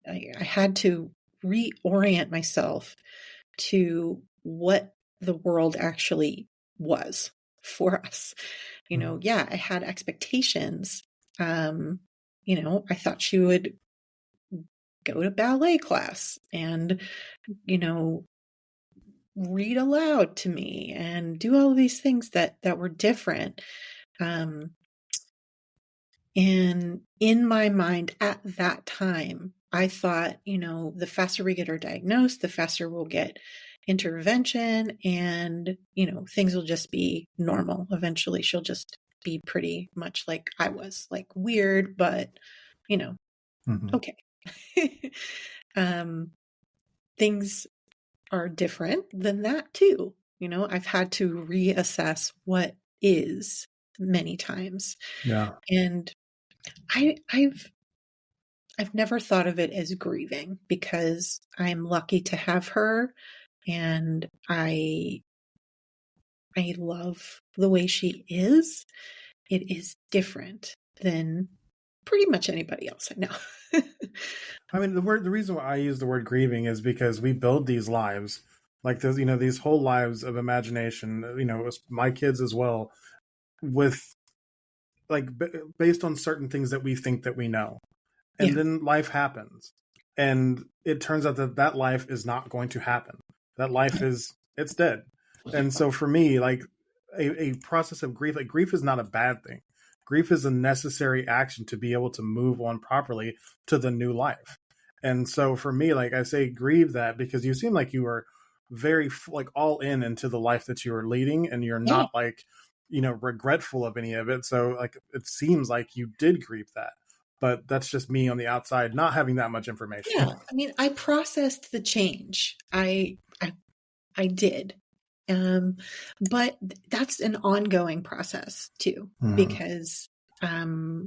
I had to reorient myself to what the world actually was for us. Yeah, I had expectations. I thought she would go to ballet class and, read aloud to me and do all of these things that were different. And in my mind at that time, I thought, the faster we get her diagnosed, the faster we'll get intervention and, things will just be normal. Eventually she'll just be pretty much like I was, like weird, but, okay. Things are different than that too. I've had to reassess what is many times. Yeah. And I've never thought of it as grieving because I'm lucky to have her and I love the way she is. It is different than pretty much anybody else I know. I mean, the reason why I use the word grieving is because we build these lives, like those, these whole lives of imagination, my kids as well, with like based on certain things that we think that we know. And then life happens. And it turns out that life is not going to happen. That life it's dead. And so for me, like a process of grief, like grief is not a bad thing. Grief is a necessary action to be able to move on properly to the new life. And so for me, like I say, grieve that because you seem like you were very like all into the life that you were leading and you're not like, regretful of any of it. So like, it seems like you did grieve that, but that's just me on the outside, not having that much information. Yeah. I mean, I processed the change. I did. But that's an ongoing process too, because I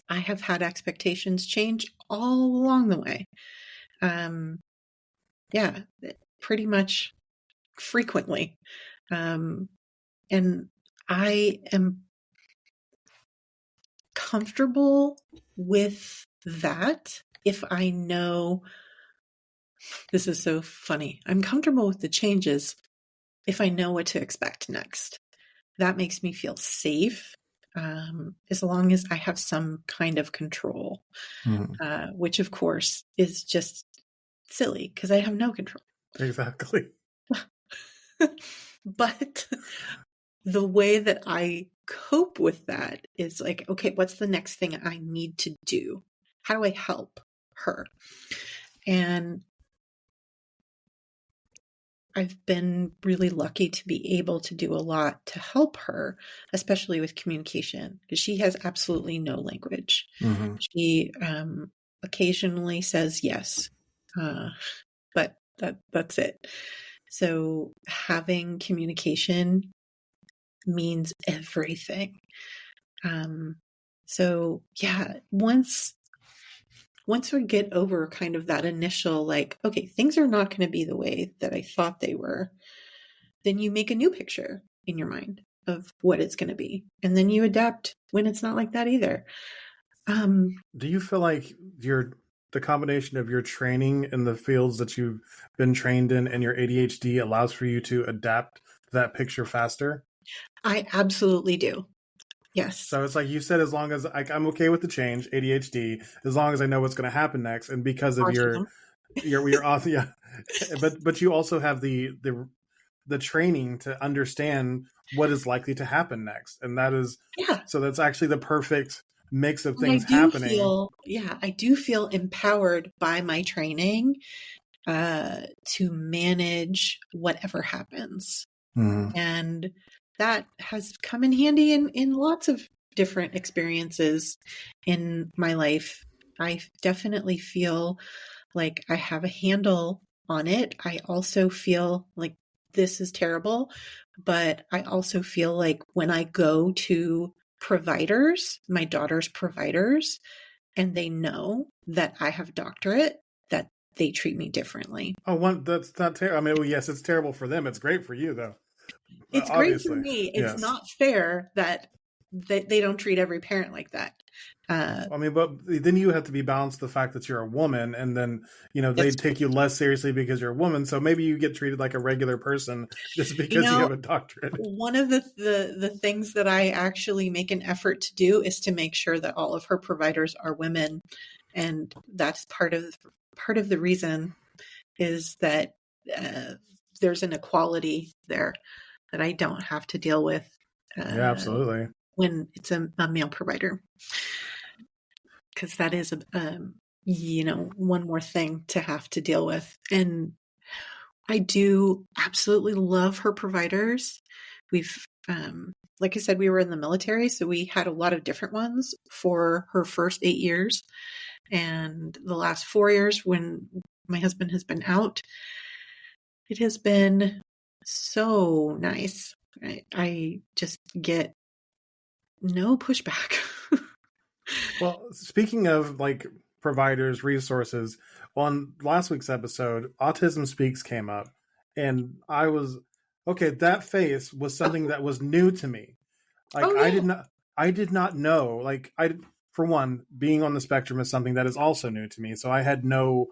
have had expectations change all along the way. Pretty much frequently. And I am comfortable with that if I know, this is so funny. I'm comfortable with the changes if I know what to expect next. That makes me feel safe, as long as I have some kind of control, which of course is just silly because I have no control. Exactly. But the way that I cope with that is like, okay, what's the next thing I need to do? How do I help her? And I've been really lucky to be able to do a lot to help her, especially with communication, because she has absolutely no language. She occasionally says yes, but that's it. So having communication means everything. So yeah, once we get over kind of that initial, like, okay, things are not going to be the way that I thought they were, then you make a new picture in your mind of what it's going to be. And then you adapt when it's not like that either. Do you feel like the combination of your training in the fields that you've been trained in and your ADHD allows for you to adapt that picture faster? I absolutely do. Yes. So it's like you said, as long as I'm okay with the change, ADHD, as long as I know what's going to happen next, and because of Autism. your yeah, but you also have the training to understand what is likely to happen next, and that is so that's actually the perfect mix of things happening. I do feel empowered by my training to manage whatever happens. And that has come in handy in lots of different experiences in my life. I definitely feel like I have a handle on it. I also feel like this is terrible, but I also feel like when I go to providers, my daughter's providers, and they know that I have doctorate, that they treat me differently. Oh, that's not terrible. I mean, well, yes, it's terrible for them. It's great for you, though. It's great for Obviously, me. It's yes. not fair that they don't treat every parent like that. I mean, but then you have to be balanced the fact that you're a woman, and then they It's, take you less seriously because you're a woman. So maybe you get treated like a regular person just you because you know, have a doctorate. one of the things that I actually make an effort to do is to make sure that all of her providers are women, and that's part of the reason is that there's an equality there that I don't have to deal with Yeah, absolutely. when it's a male provider, because that is one more thing to have to deal with. And I do absolutely love her providers. We've like I said, we were in the military, so we had a lot of different ones for her first 8 years, and the last 4 years when my husband has been out, it has been so nice. I just get no pushback. Well, speaking of like providers, resources, on last week's episode, Autism Speaks came up, and I was okay. That face was something that was new to me. Like Oh yeah. I did not know. Like for one, being on the spectrum is something that is also new to me. So I had no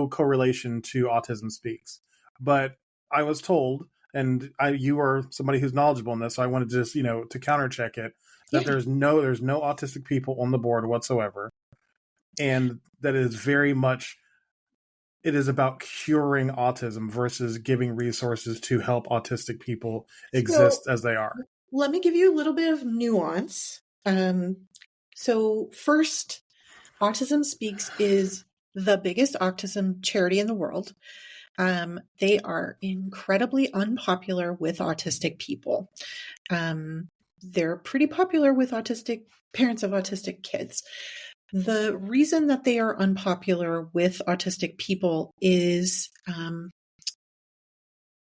correlation to Autism Speaks, but I was told, and you are somebody who's knowledgeable in this, so I wanted to just to counter check it, that Yeah. there's no autistic people on the board whatsoever, and that it is very much, it is about curing autism versus giving resources to help autistic people So exist as they are. let me give you a little bit of nuance. So first, Autism Speaks is the biggest autism charity in the world. They are incredibly unpopular with autistic people. They're pretty popular with parents of autistic kids. The reason that they are unpopular with autistic people is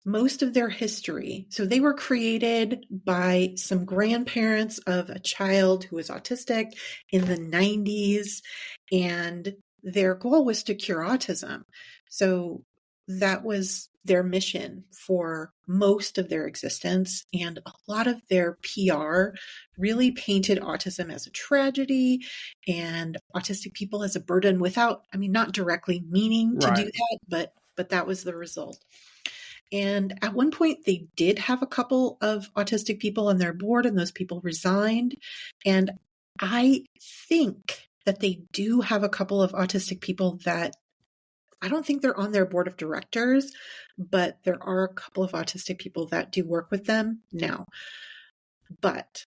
most of their history. So they were created by some grandparents of a child who was autistic in the 90s, and their goal was to cure autism. So that was their mission for most of their existence. And a lot of their PR really painted autism as a tragedy and autistic people as a burden without, I mean, not directly meaning to do Right. that, but that was the result. And at one point, they did have a couple of autistic people on their board, and those people resigned. And I think that they do have a couple of autistic people that I don't think they're on their board of directors, but there are a couple of autistic people that do work with them now. But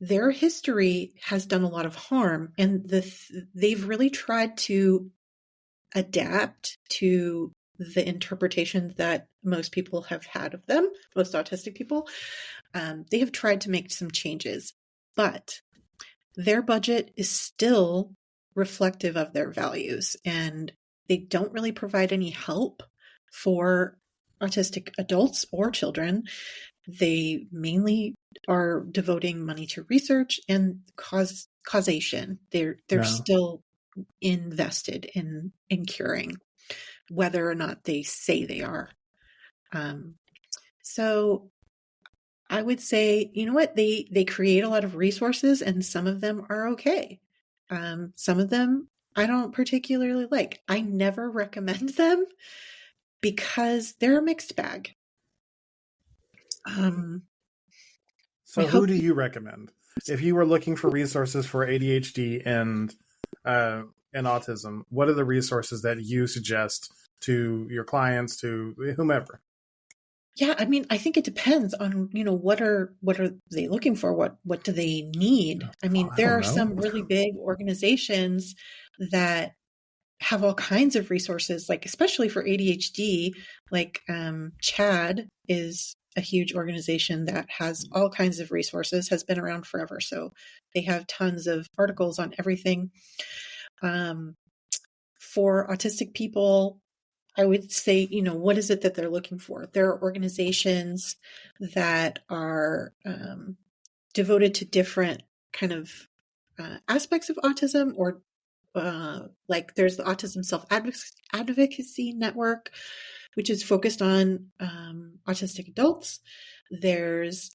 their history has done a lot of harm, and they've really tried to adapt to the interpretations that most people have had of them, most autistic people. They have tried to make some changes, but their budget is still reflective of their values, and they don't really provide any help for autistic adults or children. They mainly are devoting money to research and causation. They're Yeah. still invested in curing, whether or not they say they are. So I would say, you know what, they create a lot of resources, and some of them are okay. Some of them I don't particularly like. I never recommend them because they're a mixed bag. So who do you recommend if you were looking for resources for ADHD and autism? What are the resources that you suggest to your clients, to whomever? Yeah, I mean, I think it depends on, what are they looking for? What do they need? I mean, there are some really big organizations that have all kinds of resources, like especially for ADHD, like CHAD is a huge organization that has all kinds of resources, has been around forever. So they have tons of articles on everything. For autistic people, I would say, what is it that they're looking for? There are organizations that are devoted to different kind of aspects of autism, or like there's the Autism Self-Advocacy Network. which is focused on autistic adults. There's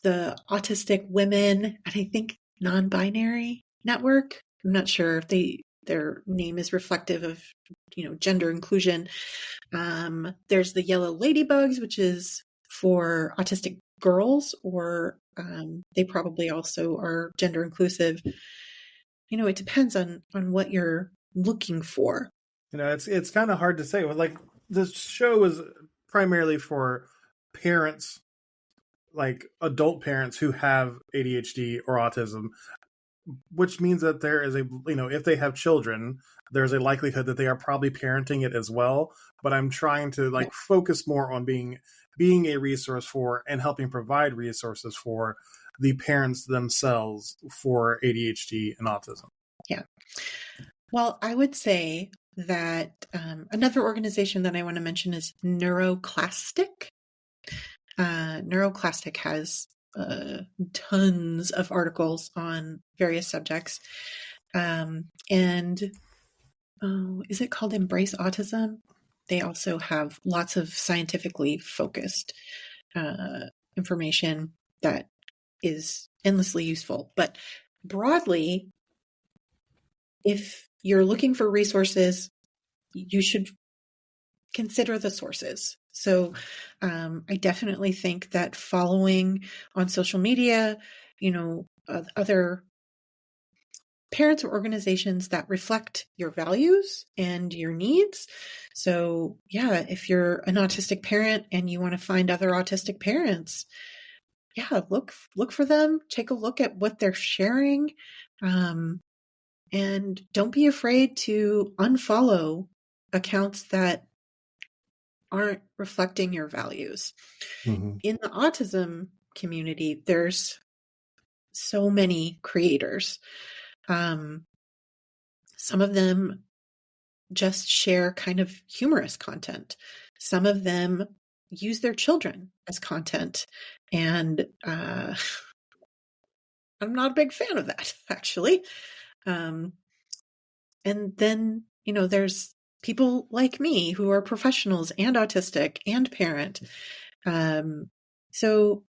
the Autistic Women, and I think non-binary network. I'm not sure if their name is reflective of, gender inclusion. There's the Yellow Ladybugs, which is for autistic girls, or they probably also are gender inclusive. It depends on what you're looking for. It's kind of hard to say. Like, this show is primarily for parents, like adult parents who have ADHD or autism, which means that there is if they have children, there's a likelihood that they are probably parenting it as well. But I'm trying to focus more on being a resource for and helping provide resources for the parents themselves for ADHD and autism. Yeah. Well, I would say that another organization that I want to mention is Neuroclastic. Neuroclastic has tons of articles on various subjects. And is it called Embrace Autism? They also have lots of scientifically focused information that is endlessly useful. But broadly, if you're looking for resources, you should consider the sources. So I definitely think that following on social media, other parents or organizations that reflect your values and your needs. So yeah, if you're an autistic parent and you want to find other autistic parents, yeah, look for them, take a look at what they're sharing. And don't be afraid to unfollow accounts that aren't reflecting your values. Mm-hmm. In the autism community, there's so many creators. Some of them just share kind of humorous content. Some of them use their children as content. And I'm not a big fan of that, actually. And then, there's people like me who are professionals and autistic and parent. So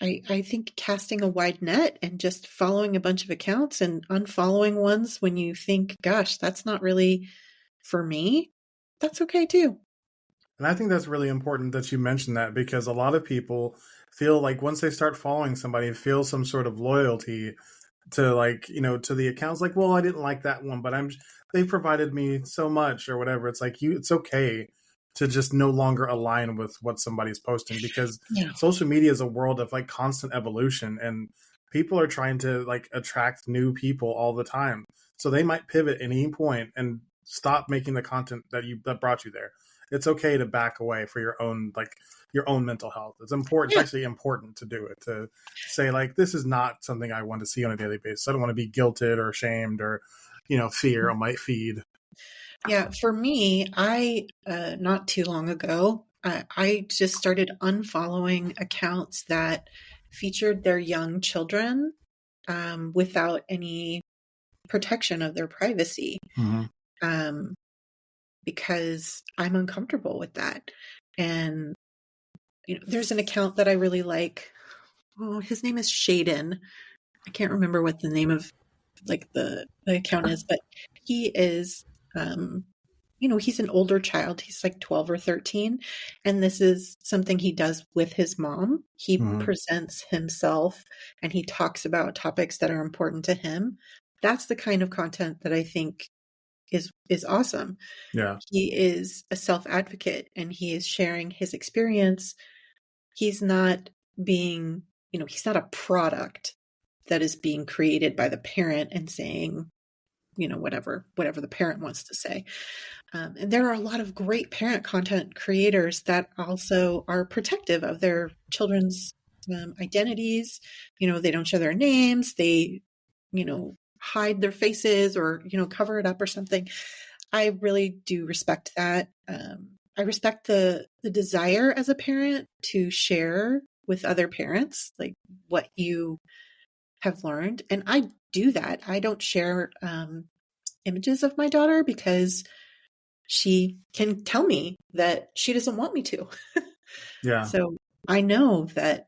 I think casting a wide net and just following a bunch of accounts and unfollowing ones when you think, gosh, that's not really for me, that's okay too. And I think that's really important that you mentioned that, because a lot of people feel like once they start following somebody, feel some sort of loyalty to to the accounts. Like, well, I didn't like that one, but they provided me so much or whatever. It's like it's okay to just no longer align with what somebody's posting, because social media is a world of constant evolution, and people are trying to attract new people all the time. So they might pivot at any point and stop making the content that brought you there. It's okay to back away for your own mental health. It's important. It's actually important to do it, to say this is not something I want to see on a daily basis. I don't want to be guilted or shamed or fear on my feed. Yeah, for me, I not too long ago, I just started unfollowing accounts that featured their young children without any protection of their privacy. Mm-hmm. Because I'm uncomfortable with that. And there's an account that I really like. Oh, his name is Shaden. I can't remember what the name of the account is, but he is he's an older child. He's 12 or 13. And this is something he does with his mom. He presents himself and he talks about topics that are important to him. That's the kind of content that I think is awesome. Yeah. He is a self-advocate and he is sharing his experience. He's not being, he's not a product that is being created by the parent and saying, whatever the parent wants to say. And there are a lot of great parent content creators that also are protective of their children's identities. They don't show their names. They, hide their faces or, cover it up or something. I really do respect that. I respect the desire as a parent to share with other parents, what you have learned. And I do that. I don't share images of my daughter because she can tell me that she doesn't want me to. Yeah. So I know that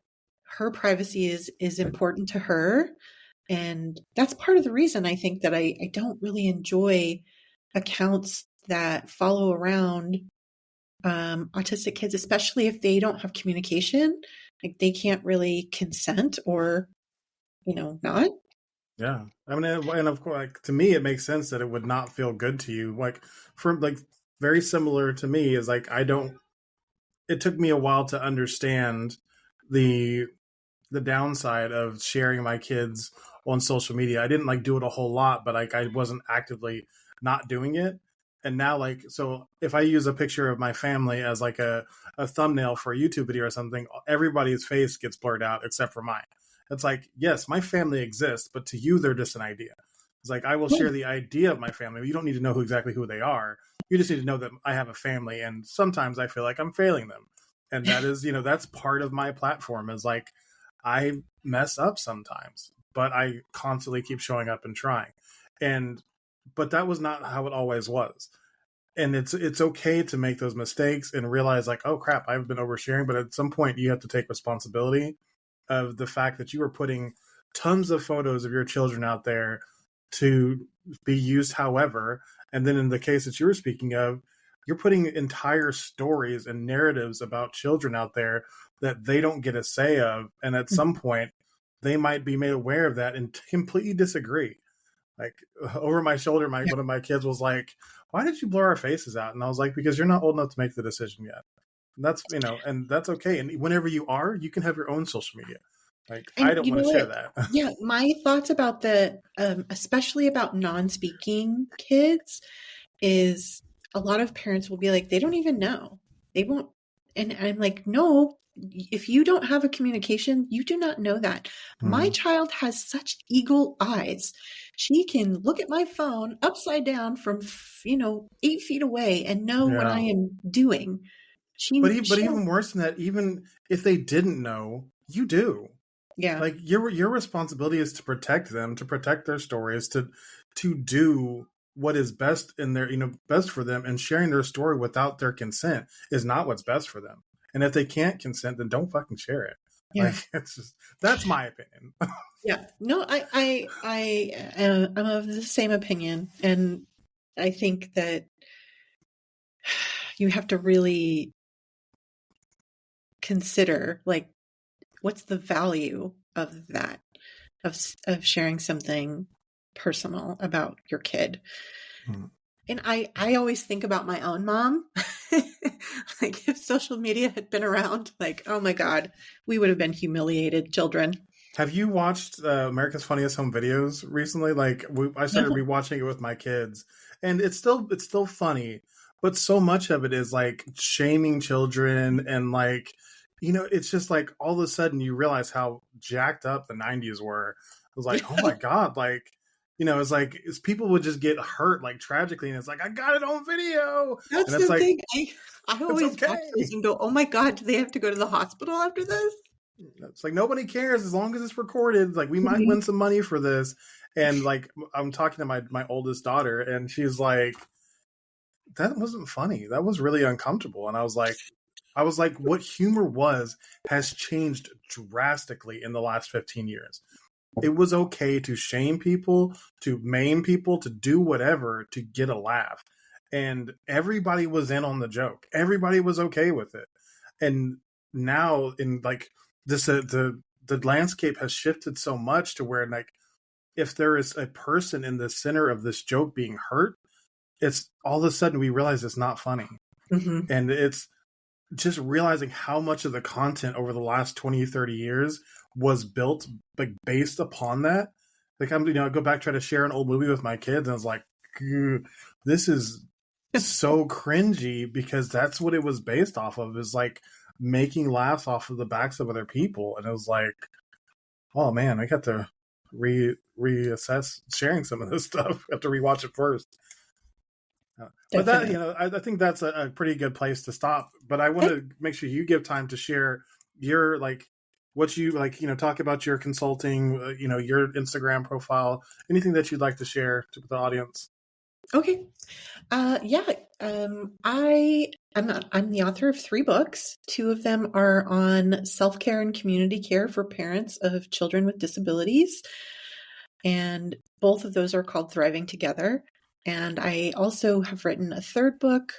her privacy is important to her. And that's part of the reason I think that I don't really enjoy accounts that follow around autistic kids, especially if they don't have communication. Like they can't really consent or, not. Yeah. I mean, and of course, like, to me, it makes sense that it would not feel good to you. Like, for like, very similar to me is like, it took me a while to understand the downside of sharing my kids on social media. I didn't like do it a whole lot, but like I wasn't actively not doing it. And now, like, so if I use a picture of my family as like a thumbnail for a YouTube video or something, everybody's face gets blurred out except for mine. It's like, yes, my family exists, but to you, they're just an idea. It's like, I will share the idea of my family. You don't need to know exactly who they are. You just need to know that I have a family. And sometimes I feel like I'm failing them. And that is, that's part of my platform is like, I mess up sometimes, but I constantly keep showing up and trying. But that was not how it always was. And it's okay to make those mistakes and realize like, oh crap, I've been oversharing. But at some point you have to take responsibility of the fact that you are putting tons of photos of your children out there to be used however. And then in the case that you were speaking of, you're putting entire stories and narratives about children out there that they don't get a say of. And at some point, they might be made aware of that and completely disagree. Like over my shoulder, one of my kids was like, why did you blur our faces out? And I was like, because you're not old enough to make the decision yet. And that's, and that's okay. And whenever you are, you can have your own social media. Like, And I don't want to share that. Yeah. My thoughts about especially about non-speaking kids is a lot of parents will be like, they don't even know. They won't. And I'm like, no, if you don't have a communication, you do not know that. My child has such eagle eyes. She can look at my phone upside down from, 8 feet away and know what I am doing. But even worse than that, even if they didn't know, you do. Yeah. Like your responsibility is to protect them, to protect their stories, to do what is best in their, best for them, and sharing their story without their consent is not what's best for them. And if they can't consent, then don't fucking share it. Yeah. Like it's just, that's my opinion. Yeah. No, I am of the same opinion. And I think that you have to really consider like, what's the value of that, of sharing something personal about your kid. And I always think about my own mom. Like if social media had been around, like, oh my God, we would have been humiliated children. Have you watched America's Funniest Home Videos recently? Like I started rewatching it with my kids, and it's still funny, but so much of it is like shaming children and like, it's just like all of a sudden you realize how jacked up the 90s were. It was like, oh my God, like, it's like people would just get hurt like tragically, and it's like, I got it on video. That's and it's the like, thing. I always watch this and go, oh my God, do they have to go to the hospital after this? It's like nobody cares as long as it's recorded. Like we might win some money for this. And like I'm talking to my oldest daughter, and she's like, that wasn't funny. That was really uncomfortable. And I was like, what humor has changed drastically in the last 15 years. It was okay to shame people, to maim people, to do whatever to get a laugh. And everybody was in on the joke. Everybody was okay with it. And now in like this, the landscape has shifted so much to where like, if there is a person in the center of this joke being hurt, it's all of a sudden we realize it's not funny. And it's just realizing how much of the content over the last 20, 30 years was built like based upon that. Like I go back, try to share an old movie with my kids, and I was like, this is so cringy, because that's what it was based off of, is like making laughs off of the backs of other people. And it was like, oh man, I got to reassess sharing some of this stuff. I have to rewatch it first. But that, I think that's a pretty good place to stop. But I want to make sure you give time to share your like what you like, talk about your consulting, your Instagram profile, anything that you'd like to share to the audience. Okay. Yeah. I'm the author of 3 books. 2 of them are on self-care and community care for parents of children with disabilities. And both of those are called Thriving Together. And I also have written a 3rd book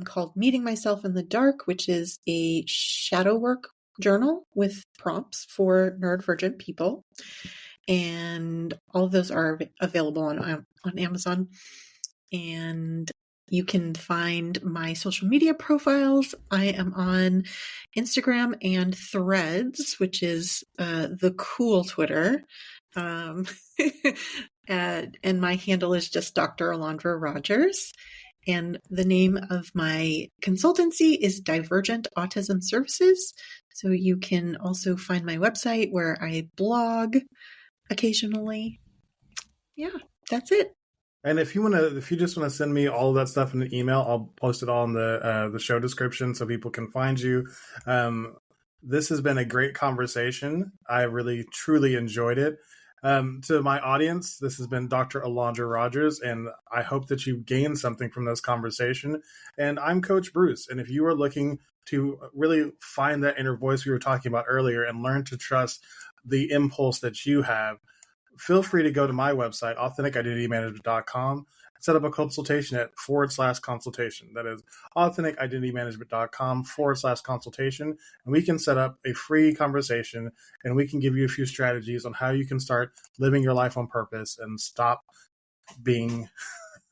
called Meeting Myself in the Dark, which is a shadow work journal with prompts for neurodivergent people. And all of those are available on Amazon. And you can find my social media profiles. I am on Instagram and Threads, which is the cool Twitter. And my handle is just Dr. Alondra Rogers. And the name of my consultancy is Divergent Autism Services. So you can also find my website where I blog occasionally. Yeah, that's it. And if you just want to send me all of that stuff in an email, I'll post it all in the show description so people can find you. This has been a great conversation. I really, truly enjoyed it. To my audience, this has been Dr. Alondra Rogers, and I hope that you gained something from this conversation. And I'm Coach Bruce. And if you are looking to really find that inner voice we were talking about earlier and learn to trust the impulse that you have, feel free to go to my website, AuthenticIdentityManagement.com, and set up a consultation at /consultation. That is AuthenticIdentityManagement.com /consultation. And we can set up a free conversation, and we can give you a few strategies on how you can start living your life on purpose and stop being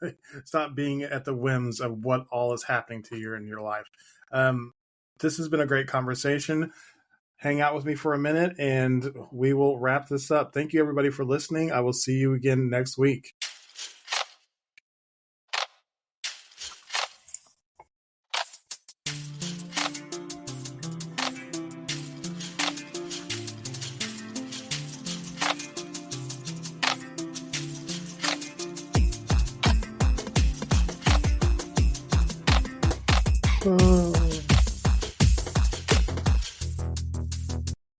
at the whims of what all is happening to you in your life. This has been a great conversation. Hang out with me for a minute and we will wrap this up. Thank you, everybody, for listening. I will see you again next week.